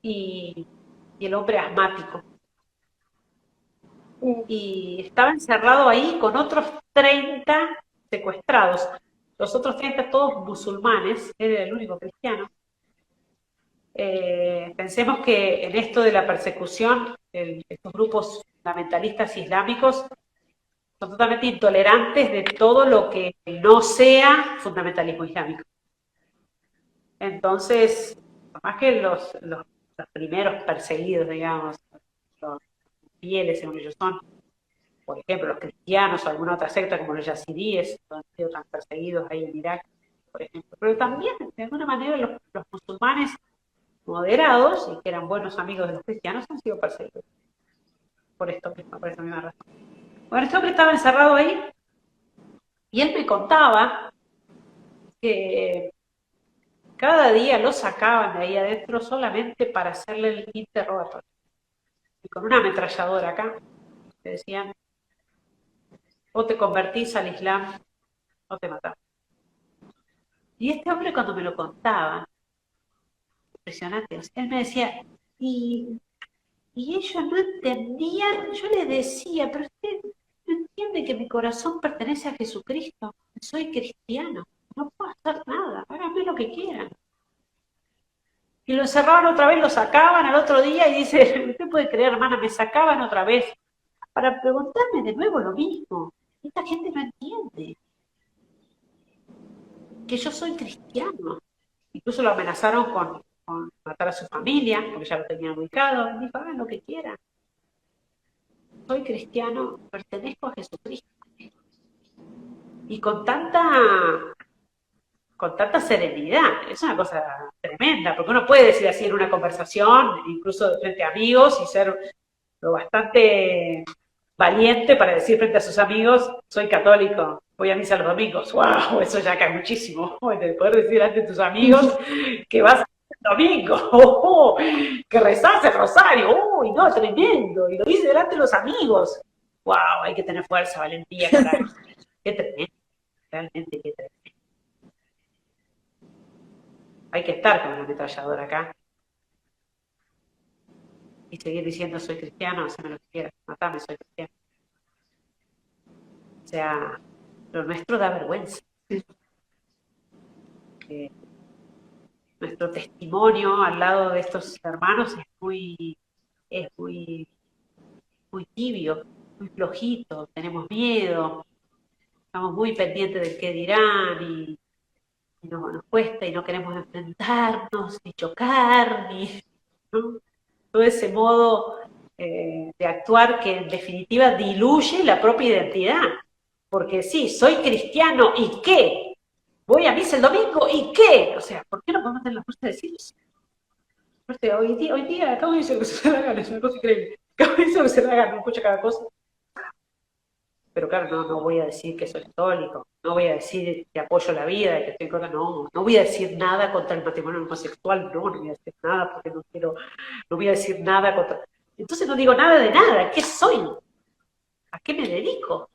Speaker 1: y el hombre asmático. Y estaba encerrado ahí con otros 30 secuestrados. Los otros 30 todos musulmanes, él era el único cristiano. Pensemos que en esto de la persecución, estos grupos fundamentalistas islámicos son totalmente intolerantes de todo lo que no sea fundamentalismo islámico. Entonces, más que los primeros perseguidos, digamos, los fieles según ellos son, por ejemplo, los cristianos o alguna otra secta como los yazidíes, que han sido tan perseguidos ahí en Irak, por ejemplo. Pero también, de alguna manera, los musulmanes moderados y que eran buenos amigos de los cristianos han sido perseguidos por esa misma razón. Bueno, este hombre estaba encerrado ahí y él me contaba que cada día lo sacaban de ahí adentro solamente para hacerle el interrogatorio. Y con una ametralladora acá, le decían, o te convertís al Islam o te matamos. Y este hombre cuando me lo contaba, impresionante, él me decía, y ellos no entendían, yo les decía, pero usted no entiende que mi corazón pertenece a Jesucristo, soy cristiano, no puedo hacer nada, háganme lo que quieran. Y lo encerraban otra vez, lo sacaban al otro día y dice, usted puede creer, hermana, me sacaban otra vez para preguntarme de nuevo lo mismo. Esta gente no entiende que yo soy cristiano. Incluso lo amenazaron con matar a su familia, porque ya lo tenían ubicado. Y dijo, hagan lo que quieran. Soy cristiano, pertenezco a Jesucristo. Y con tanta serenidad, es una cosa tremenda, porque uno puede decir así en una conversación, incluso frente a amigos, y ser lo bastante valiente para decir frente a sus amigos, soy católico, voy a misa los domingos. ¡Wow! Eso ya cae muchísimo. De poder decir ante tus amigos que vas el domingo, que rezás el rosario. ¡Uy, no, tremendo! Y lo dice delante de los amigos. ¡Wow! Hay que tener fuerza, valentía, carajo. Qué tremendo. Realmente qué tremendo. Hay que estar con una ametralladora acá y seguir diciendo soy cristiano, haceme lo que quieras, matame, soy cristiano. O sea, lo nuestro da vergüenza. Nuestro testimonio al lado de estos hermanos es muy tibio, muy flojito, tenemos miedo, estamos muy pendientes del qué dirán y nos cuesta y no queremos enfrentarnos, ni chocar, ¿no? Todo ese modo de actuar que en definitiva diluye la propia identidad. Porque sí, soy cristiano, ¿y qué? Voy a misa el domingo, ¿y qué? O sea, ¿por qué no podemos tener la fuerza de decir eso? Hoy día, acabo de decir que se la gana, es una cosa increíble. Acabo de decir que se la gana, no escucha cada cosa. Pero claro, no voy a decir que soy católico, no voy a decir que apoyo la vida, que estoy en contra, no voy a decir nada contra el matrimonio homosexual, no voy a decir nada porque no voy a decir nada contra... Entonces no digo nada de nada, ¿qué soy? ¿A qué me dedico?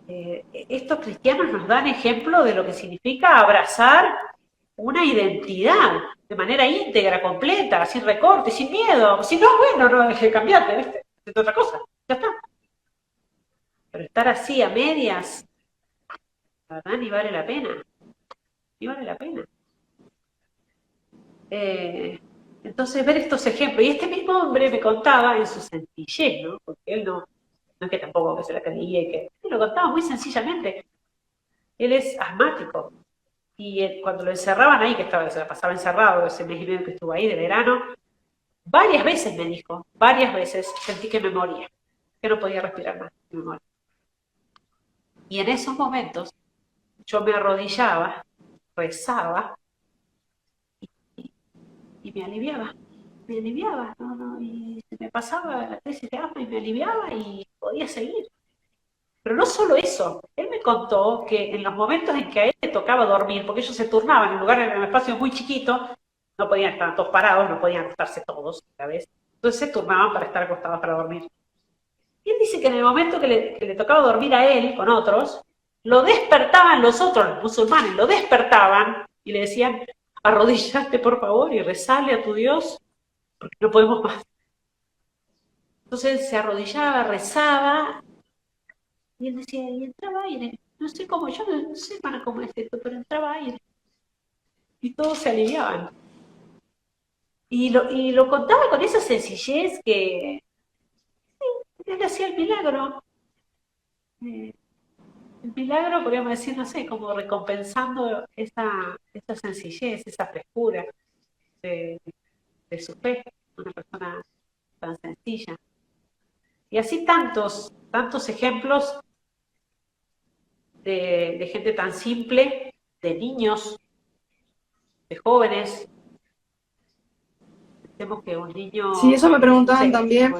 Speaker 1: Estos cristianos nos dan ejemplo de lo que significa abrazar una identidad de manera íntegra, completa, sin recortes, sin miedo. Si no, bueno, no deje de cambiarte, ¿viste? Es otra cosa, ya está. Pero estar así a medias, la verdad, ni vale la pena. Ni vale la pena. Entonces, ver estos ejemplos. Y este mismo hombre me contaba en su sencillez, ¿no? Porque él no es que tampoco que se la creía y que... Él lo contaba muy sencillamente. Él es asmático. Y cuando lo encerraban ahí, se la pasaba encerrado ese mes y medio que estuvo ahí de verano, varias veces me dijo, varias veces sentí que me moría, que no podía respirar más, que me moría. Y en esos momentos yo me arrodillaba, rezaba y me aliviaba, y se me pasaba la crisis de asma y me aliviaba y podía seguir. Pero no solo eso, él me contó que en los momentos en que a él le tocaba dormir, porque ellos se turnaban en un espacio muy chiquito, no podían estar todos parados, no podían acostarse todos a la vez, entonces se turnaban para estar acostados para dormir. Y él dice que en el momento que le tocaba dormir a él con otros, lo despertaban los otros, los musulmanes, lo despertaban y le decían, arrodillate por favor y rezale a tu Dios, porque no podemos más. Entonces él se arrodillaba, rezaba, y él decía, y entraba aire. No sé cómo, yo no sé para cómo es esto, pero entraba aire. Y todos se aliviaban. Y lo contaba con esa sencillez que sí, él hacía el milagro. El milagro, podríamos decir, no sé, como recompensando esa sencillez, esa frescura de su fe, una persona tan sencilla. Y así tantos ejemplos de gente tan simple, de niños, de jóvenes. Pensemos que un niño...
Speaker 2: Sí, eso me preguntaban
Speaker 1: no sé,
Speaker 2: también,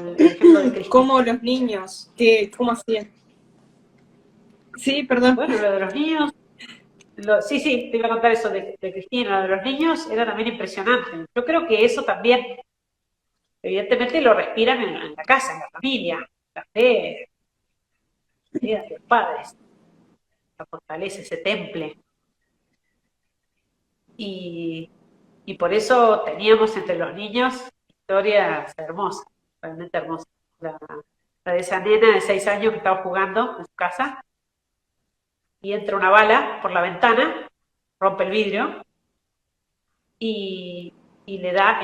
Speaker 2: cómo los niños, cómo hacían. Sí, perdón.
Speaker 1: Bueno, lo de los niños... sí, te iba a contar eso de Cristina. Lo de los niños era también impresionante. Yo creo que eso también, evidentemente, lo respiran en la casa, en la familia, la fe de los padres, la fortaleza, ese temple. Y por eso teníamos entre los niños historias hermosas, realmente hermosas. La de esa nena de 6 años que estaba jugando en su casa y entra una bala por la ventana, rompe el vidrio y le da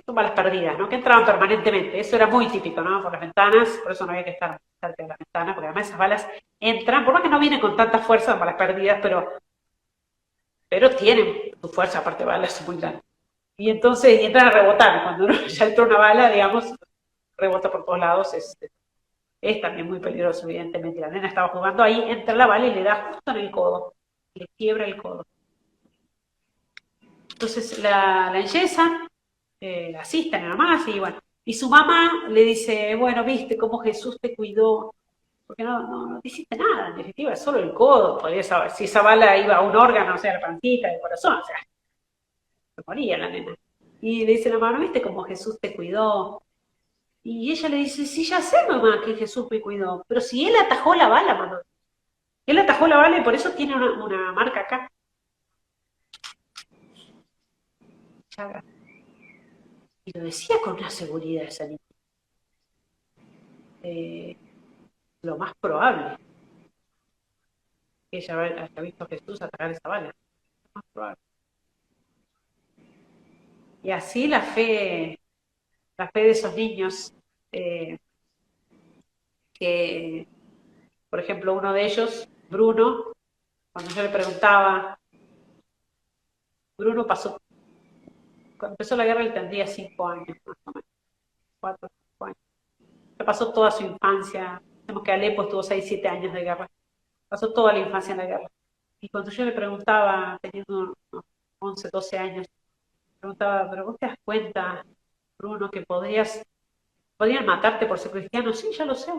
Speaker 1: son balas perdidas, ¿no? Que entraban permanentemente. Eso era muy típico, ¿no? Por las ventanas, por eso no había que estar cerca de la ventana, porque además esas balas entran, por más que no vienen con tanta fuerza, balas perdidas, pero tienen su fuerza, aparte de balas muy grandes. Y entonces entran a rebotar. Cuando ya entra una bala, digamos, rebota por todos lados, es también muy peligroso, evidentemente. La nena estaba jugando ahí, entra la bala y le da justo en el codo, le quiebra el codo. Entonces la enyesan, la asisten nada más, y bueno, Y su mamá le dice, bueno, viste cómo Jesús te cuidó, porque no te hiciste nada, en definitiva, es solo el codo, podría saber, si esa bala iba a un órgano, o sea, la pancita, el corazón, o sea, se moría la nena. Y le dice la mamá, ¿no viste cómo Jesús te cuidó? Y ella le dice, sí, ya sé, mamá, que Jesús me cuidó, pero si él atajó la bala, mamá. Él atajó la bala y por eso tiene una marca acá. Chaga. Y lo decía con una seguridad esa niña. Lo más probable que ella haya visto a Jesús atacar esa bala. Lo más probable. Y así la fe de esos niños, eh, que, por ejemplo, uno de ellos, Bruno, cuando yo le preguntaba, Bruno pasó, cuando empezó la guerra él tendría 5 años, más o menos, 4, 5 años. Le pasó toda su infancia, sabemos que Alepo estuvo 6, 7 años de guerra, pasó toda la infancia en la guerra. Y cuando yo le preguntaba, teniendo unos 11, 12 años, preguntaba, pero vos te das cuenta, Bruno, que podrían matarte por ser cristiano? Sí, ya lo sé.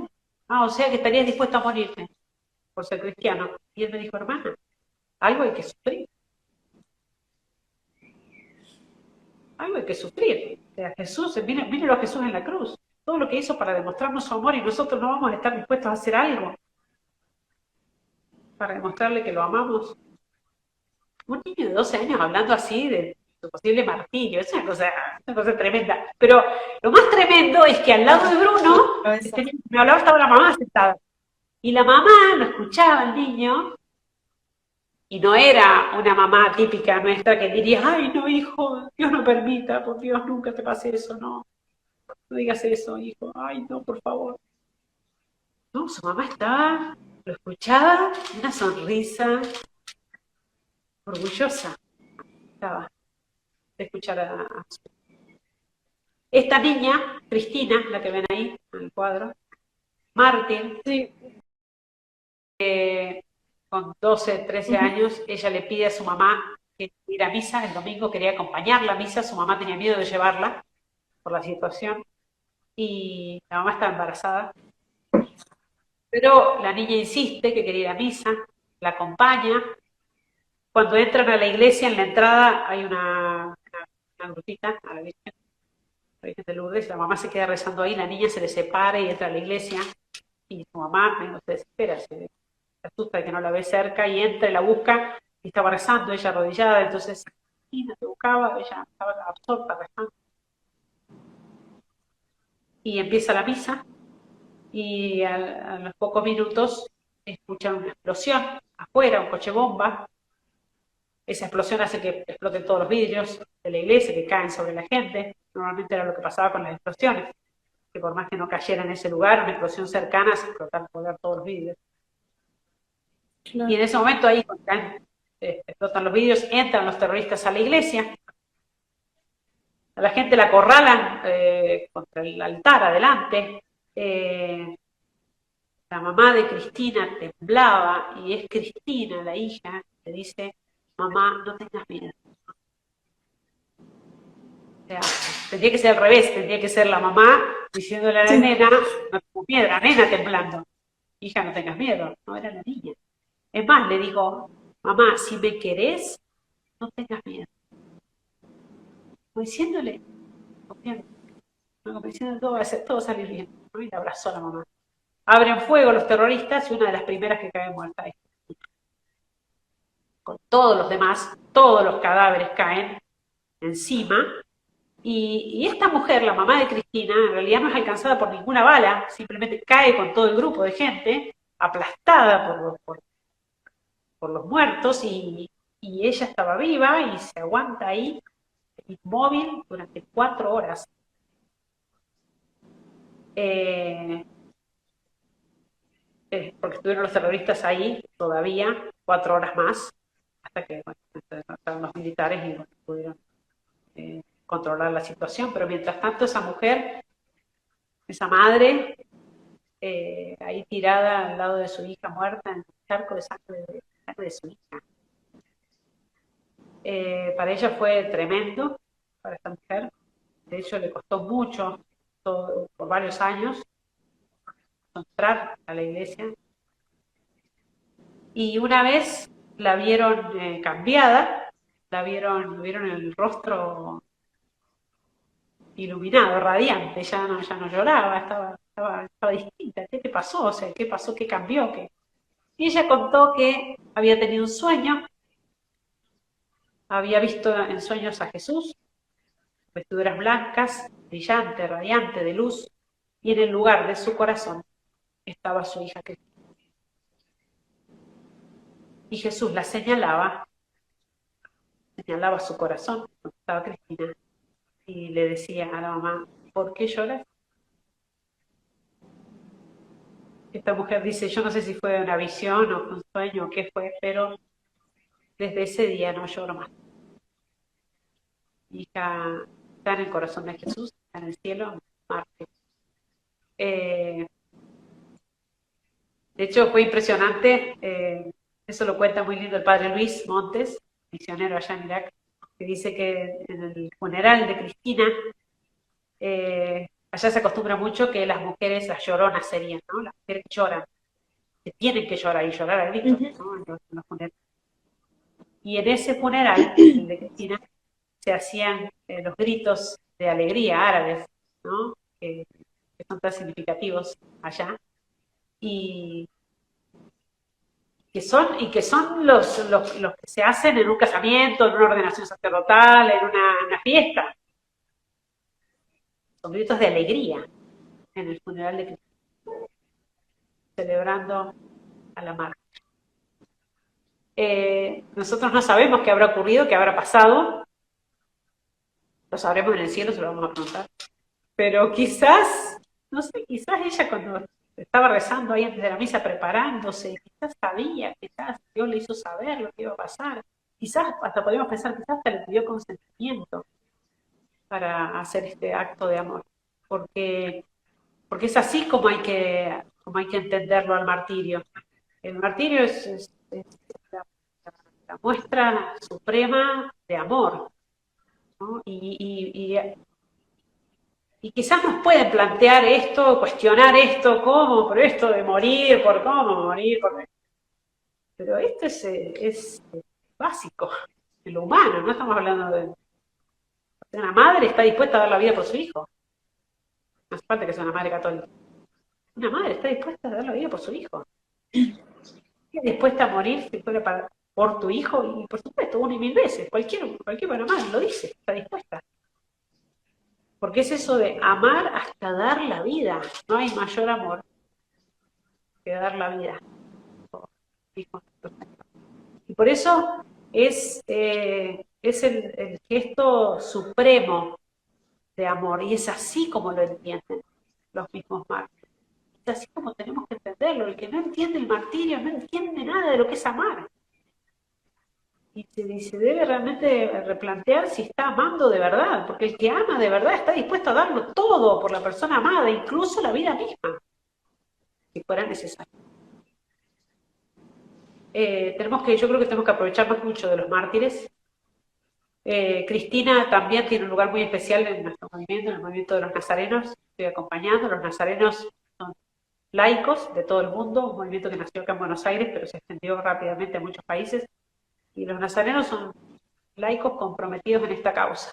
Speaker 1: Ah, o sea que estarías dispuesto a morirte por ser cristiano. Y él me dijo, hermana, algo hay que sufrir. Algo hay que sufrir. O sea, Jesús, mírenlo a Jesús en la cruz. Todo lo que hizo para demostrarnos su amor y nosotros no vamos a estar dispuestos a hacer algo para demostrarle que lo amamos. Un niño de 12 años hablando así de su posible martirio, es una cosa tremenda. Pero lo más tremendo es que al lado de Bruno, me hablaba, estaba la mamá sentada. Y la mamá lo escuchaba al niño, y no era una mamá típica nuestra que diría, ay, no, hijo, Dios no permita, por Dios, nunca te pase eso, no digas eso, hijo, ay, no, por favor. No, su mamá estaba, lo escuchaba, una sonrisa orgullosa estaba de escuchar a su. Esta niña, Cristina, la que ven ahí en el cuadro, Martín,
Speaker 2: Sí.
Speaker 1: con 12, 13 años, ella le pide a su mamá que ir a misa el domingo, quería acompañarla a misa, su mamá tenía miedo de llevarla por la situación, y la mamá estaba embarazada, pero la niña insiste que quería ir a misa, la acompaña. Cuando entran a la iglesia, en la entrada hay una grupita a la Virgen de Lourdes, la mamá se queda rezando ahí, la niña se le separa y entra a la iglesia, y su mamá se desespera, se asusta de que no la ve cerca, y entra y la busca, y estaba rezando, ella arrodillada, entonces Cristina se buscaba, ella estaba absorta rezando. Y empieza la misa, y a los pocos minutos escuchan una explosión afuera, un coche bomba. Esa explosión hace que exploten todos los vidrios de la iglesia, que caen sobre la gente. Normalmente era lo que pasaba con las explosiones, que por más que no cayera en ese lugar, una explosión cercana se explotaban todos los vidrios. Claro. Y en ese momento ahí, cuando explotan los vidrios, entran los terroristas a la iglesia, a la gente la acorralan contra el altar adelante. La mamá de Cristina temblaba, y es Cristina, la hija, que dice, mamá, no tengas miedo. O sea, tendría que ser al revés, tendría que ser la mamá diciéndole a la nena, no tengas miedo, la nena temblando. Hija, no tengas miedo, no era la niña. Es más, le dijo, mamá, si me querés, no tengas miedo. Como diciéndole, confiando, como diciendo, todo salir bien. Y la abrazó a la mamá. Abren fuego los terroristas y una de las primeras que cae muerta es con todos los demás, todos los cadáveres caen encima. Y esta mujer, la mamá de Cristina, en realidad no es alcanzada por ninguna bala, simplemente cae con todo el grupo de gente, aplastada por los muertos, y ella estaba viva y se aguanta ahí, inmóvil, durante 4 horas. Porque estuvieron los terroristas ahí todavía 4 horas más, hasta que entraron los militares y pudieron controlar la situación. Pero mientras tanto esa mujer, esa madre, ahí tirada al lado de su hija muerta en un charco de sangre de su hija. Para ella fue tremendo, para esta mujer. De hecho, le costó mucho por varios años, entrar a la iglesia. Y una vez la vieron cambiada, vieron el rostro iluminado, radiante, ya no lloraba, estaba distinta. ¿Qué te pasó? O sea, ¿qué pasó? ¿Qué cambió? Y ella contó que había tenido un sueño, había visto en sueños a Jesús, vestiduras blancas, brillante, radiante, de luz, y en el lugar de su corazón estaba su hija Cristina. Y Jesús la señalaba su corazón, donde estaba Cristina, y le decía a la mamá, ¿por qué lloras? Esta mujer dice, yo no sé si fue una visión o un sueño o qué fue, pero desde ese día no lloro más. Mi hija está en el corazón de Jesús, está en el cielo, Marte. De hecho, fue impresionante, eso lo cuenta muy lindo el padre Luis Montes, misionero allá en Irak, que dice que en el funeral de Cristina, allá se acostumbra mucho que las mujeres, las lloronas serían, ¿no? Las mujeres que lloran, que tienen que llorar y llorar al grito, ¿no? En los funerales. Y en ese funeral, el de Cristina, se hacían los gritos de alegría árabes, ¿no? Que son tan significativos allá, y que son los que se hacen en un casamiento, en una ordenación sacerdotal, en una fiesta. Son gritos de alegría en el funeral de Cristina, celebrando a la madre. Nosotros no sabemos qué habrá ocurrido, qué habrá pasado. Lo sabremos en el cielo, se lo vamos a preguntar. Pero quizás, no sé, quizás ella cuando estaba rezando ahí antes de la misa, preparándose, quizás sabía, quizás Dios le hizo saber lo que iba a pasar. Quizás, hasta podríamos pensar, quizás hasta le pidió consentimiento para hacer este acto de amor. Porque es así como hay que entenderlo al martirio. El martirio es la muestra suprema de amor, ¿no? Y quizás nos pueden plantear esto, cuestionar esto, ¿cómo? Pero esto de morir, ¿por cómo morir? Pero esto es básico, en lo humano, no estamos hablando de... Una madre está dispuesta a dar la vida por su hijo. No hace falta que sea una madre católica. Una madre está dispuesta a dar la vida por su hijo. Está dispuesta a morir si fuera por tu hijo, y por supuesto, una y mil veces. Cualquier buena madre lo dice, está dispuesta. Porque es eso de amar hasta dar la vida. No hay mayor amor que dar la vida. Y por eso es el gesto supremo de amor. Y es así como lo entienden los mismos mártires. Es así como tenemos que entenderlo. El que no entiende el martirio no entiende nada de lo que es amar. Y se debe realmente replantear si está amando de verdad, porque el que ama de verdad está dispuesto a darlo todo por la persona amada, incluso la vida misma, si fuera necesario. Yo creo que tenemos que aprovecharnos mucho de los mártires. Cristina también tiene un lugar muy especial en nuestro movimiento, en el movimiento de los nazarenos. Estoy acompañando. Los nazarenos son laicos de todo el mundo, un movimiento que nació acá en Buenos Aires, pero se extendió rápidamente a muchos países. Y los nazarenos son laicos comprometidos en esta causa,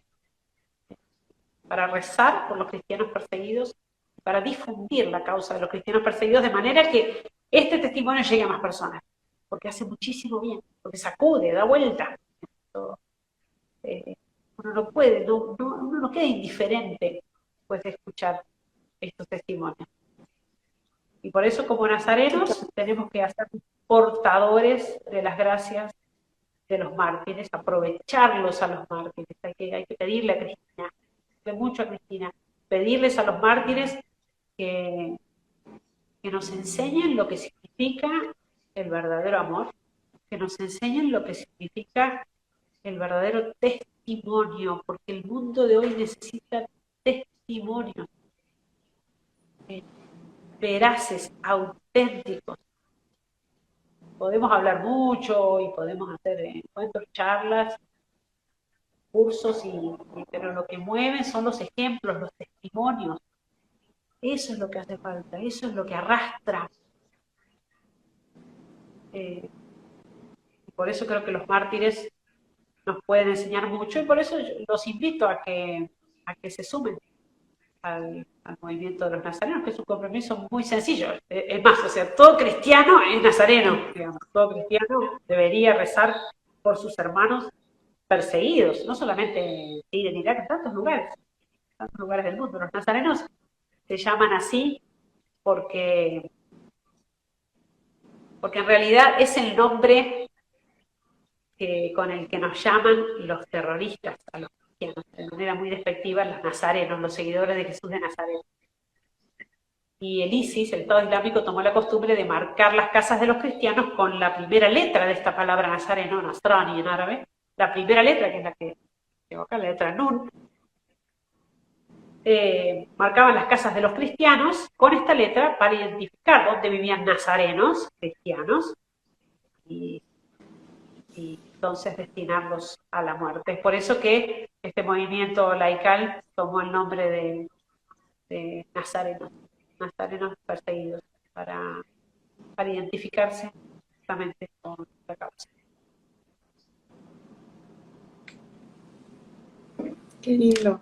Speaker 1: para rezar por los cristianos perseguidos, para difundir la causa de los cristianos perseguidos, de manera que este testimonio llegue a más personas, porque hace muchísimo bien, porque sacude, da vuelta. Uno no puede, uno no queda indiferente después de escuchar estos testimonios. Y por eso, como nazarenos, tenemos que hacer portadores de las gracias de los mártires, aprovecharlos a los mártires. Hay que pedirle a Cristina, mucho a Cristina, pedirles a los mártires que nos enseñen lo que significa el verdadero amor, que nos enseñen lo que significa el verdadero testimonio, porque el mundo de hoy necesita testimonios veraces, auténticos. Podemos hablar mucho y podemos hacer encuentros, charlas, cursos, pero lo que mueven son los ejemplos, los testimonios Eso es lo que hace falta, eso es lo que arrastra. Eh, por eso creo que los mártires nos pueden enseñar mucho y por eso yo los invito a que se sumen al movimiento de los nazarenos, que es un compromiso muy sencillo. Es más, o sea, todo cristiano es nazareno, digamos. Todo cristiano debería rezar por sus hermanos perseguidos, no solamente en Siria, en Irak, en tantos lugares del mundo. Los nazarenos se llaman así porque, porque en realidad es el nombre con el que nos llaman los terroristas a los cristianos, de manera muy despectiva, los nazarenos, los seguidores de Jesús de Nazaret. Y el ISIS, el Estado Islámico, tomó la costumbre de marcar las casas de los cristianos con la primera letra de esta palabra nazareno, nasrani en árabe, la primera letra, que es la que tengo acá, la letra Nun, marcaban las casas de los cristianos con esta letra para identificar dónde vivían nazarenos cristianos y entonces destinarlos a la muerte. Es por eso que este movimiento laical tomó el nombre de nazarenos perseguidos, para identificarse justamente con la causa.
Speaker 2: Qué lindo.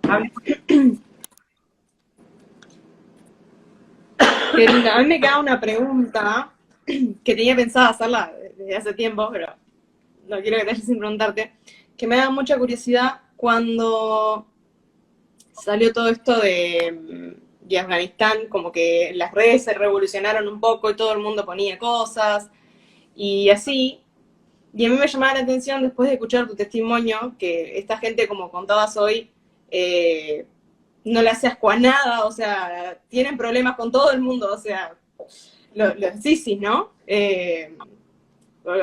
Speaker 2: Qué lindo. A mí me queda una pregunta que tenía pensada hacerla desde hace tiempo, pero no quiero que te dejes sin preguntarte, que me da mucha curiosidad cuando salió todo esto de Afganistán, como que las redes se revolucionaron un poco y todo el mundo ponía cosas y así. Y a mí me llamaba la atención después de escuchar tu testimonio que esta gente, como contabas hoy, no le hace asco a nada, o sea, tienen problemas con todo el mundo, o sea, los ISIS, ¿no?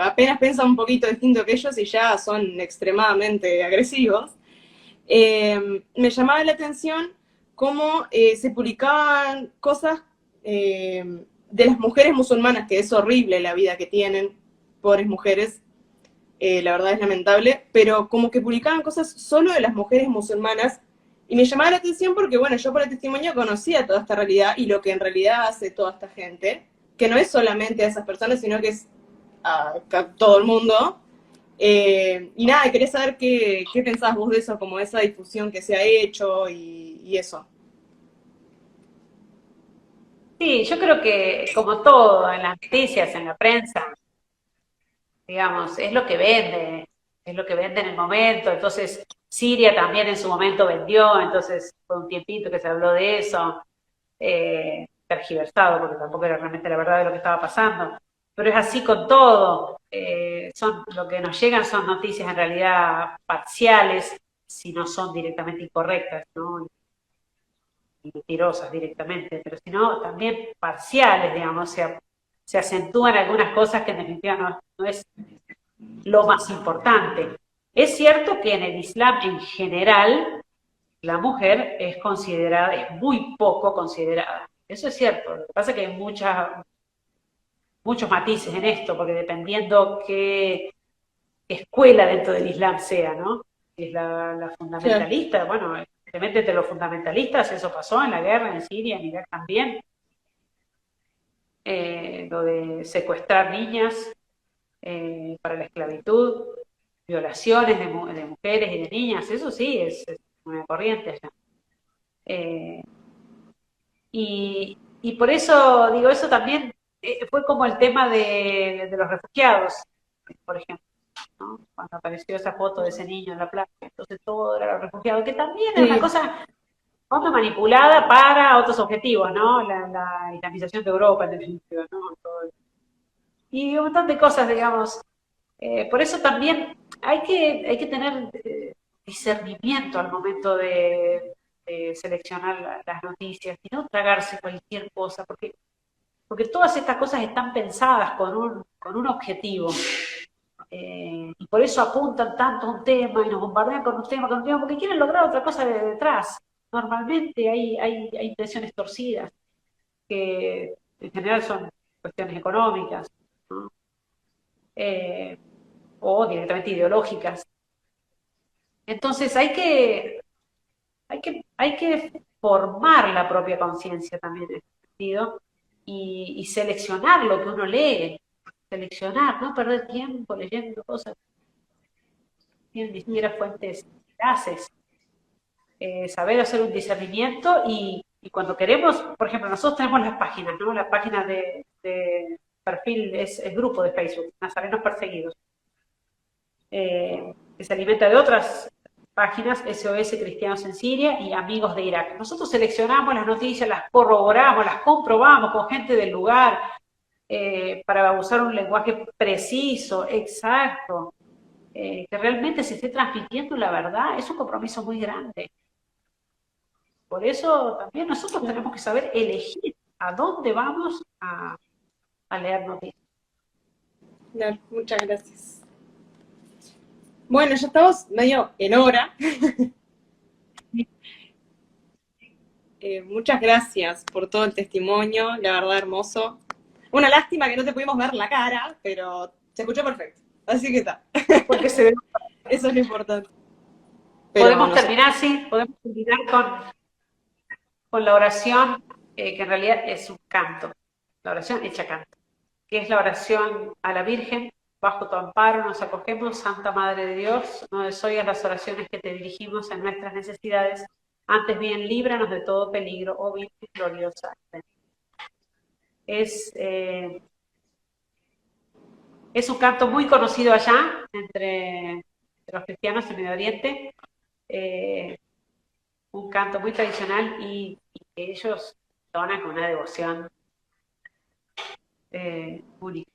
Speaker 2: Apenas piensan un poquito distinto que ellos y ya son extremadamente agresivos. Me llamaba la atención cómo se publicaban cosas de las mujeres musulmanas, que es horrible la vida que tienen, pobres mujeres, la verdad es lamentable, pero como que publicaban cosas solo de las mujeres musulmanas, y me llamaba la atención porque, bueno, yo por el testimonio conocía toda esta realidad y lo que en realidad hace toda esta gente, que no es solamente a esas personas, sino que es a todo el mundo. Y nada, quería saber qué pensás vos de eso, como esa difusión que se ha hecho y eso.
Speaker 1: Sí, yo creo que como todo en las noticias, en la prensa, digamos, es lo que vende en el momento. Entonces, Siria también en su momento vendió, entonces fue un tiempito que se habló de eso, tergiversado, porque tampoco era realmente la verdad de lo que estaba pasando. Pero es así con todo. Lo que nos llegan son noticias en realidad parciales, si no son directamente incorrectas, ¿no? Y mentirosas directamente, pero si no, también parciales, digamos, se acentúan algunas cosas que en definitiva no es lo más importante. Es cierto que en el Islam en general la mujer es considerada, es muy poco considerada. Eso es cierto. Lo que pasa es que hay muchos matices en esto, porque dependiendo qué escuela dentro del Islam sea, ¿no? Es la fundamentalista, bueno, simplemente entre los fundamentalistas, eso pasó en la guerra, en Siria, en Irak también. Lo de secuestrar niñas para la esclavitud, violaciones de mujeres y de niñas, eso sí es una corriente allá. Y por eso, digo, eso también fue como el tema de los refugiados, por ejemplo, ¿no? Cuando apareció esa foto de ese niño en la playa, entonces todo era los refugiados, que también era una
Speaker 2: Sí,
Speaker 1: cosa fondo manipulada para otros objetivos, ¿no? La islamización de Europa, en definitiva, ¿no? Y un montón de cosas, digamos. Por eso también hay que tener discernimiento al momento de seleccionar las noticias y no tragarse cualquier cosa, porque todas estas cosas están pensadas con un objetivo. Y por eso apuntan tanto a un tema y nos bombardean con un tema, porque quieren lograr otra cosa de detrás. Normalmente hay intenciones torcidas, que en general son cuestiones económicas, ¿no? Eh, o directamente ideológicas. Entonces hay que formar la propia conciencia también en ese sentido, y seleccionar lo que uno lee, seleccionar, no perder tiempo leyendo cosas que tienen ni siquiera fuentes veraces. Saber hacer un discernimiento y cuando queremos, por ejemplo, nosotros tenemos las páginas, ¿no? La página de perfil es el grupo de Facebook, Nazarenos Perseguidos, que se alimenta de otras páginas, SOS Cristianos en Siria y Amigos de Irak. Nosotros seleccionamos las noticias, las corroboramos, las comprobamos con gente del lugar, para usar un lenguaje preciso, exacto, que realmente se esté transmitiendo la verdad. Es un compromiso muy grande. Por eso también nosotros tenemos que saber elegir a dónde vamos a leer noticias.
Speaker 2: Claro, muchas gracias. Bueno, ya estamos medio en hora. Muchas gracias por todo el testimonio, la verdad hermoso. Una lástima que no te pudimos ver la cara, pero se escuchó perfecto. Así que está.
Speaker 1: Porque se ve.
Speaker 2: Eso es lo importante. Pero
Speaker 1: podemos terminar con la oración, que en realidad es un canto, la oración hecha canto, que es la oración a la Virgen. Bajo tu amparo nos acogemos, Santa Madre de Dios, no desoigas las oraciones que te dirigimos en nuestras necesidades, antes bien líbranos de todo peligro, oh Virgen gloriosa. Es un canto muy conocido allá, entre los cristianos en Medio Oriente, un canto muy tradicional y que ellos donan con una devoción única.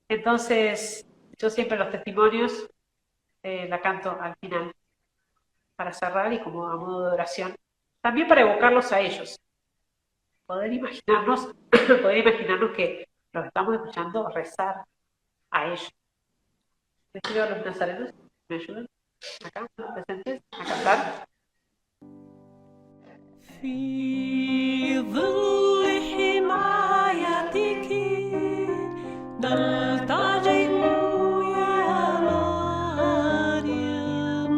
Speaker 1: Entonces, yo siempre los testimonios la canto al final, para cerrar y como a modo de oración, también para evocarlos a ellos. Poder imaginarnos que los estamos escuchando rezar a ellos. Les pido a los nazarenos que me ayuden acá, los presentes, a cantar.
Speaker 3: في ظل حمايتك نلتجئ يا مريم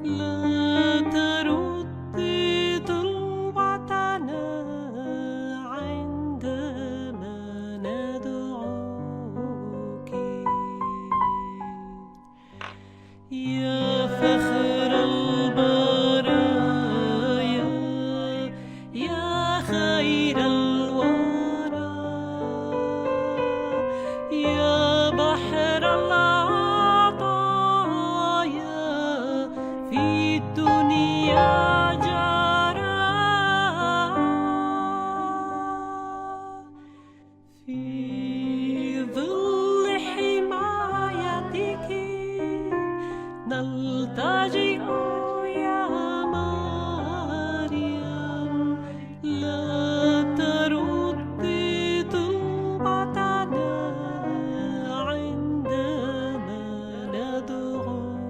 Speaker 3: لا تردي ضلوعتنا عندما ندعوك يا فخر البرايا يا خير الورى يا بحر العطايا في الدنيا جرى في ظل حمايتك نلتجئ يا مريم لا تردي طلبتنا عندما ندعوك.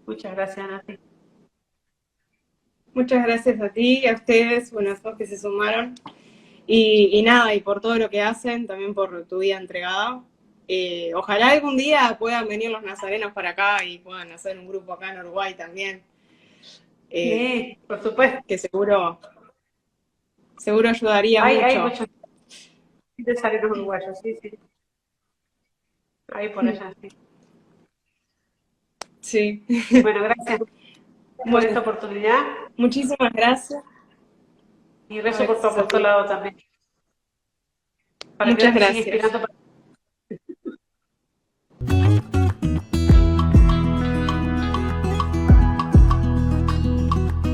Speaker 1: Muchas gracias, Nati.
Speaker 2: Muchas gracias a ti y a ustedes, bueno, a todos que se sumaron. Y nada, y por todo lo que hacen, también por tu vida entregada. Ojalá algún día puedan venir los nazarenos para acá y puedan hacer un grupo acá en Uruguay también.
Speaker 1: Sí, por supuesto.
Speaker 2: Que seguro ayudaría mucho.
Speaker 1: Hay muchos nazarenos uruguayos, sí. Ahí por allá, sí.
Speaker 2: Sí.
Speaker 1: Bueno, gracias por esta oportunidad.
Speaker 2: Muchísimas gracias.
Speaker 1: Y rezo por tu apostolado también. Para
Speaker 2: Muchas
Speaker 1: que
Speaker 2: gracias.
Speaker 1: siga inspirando para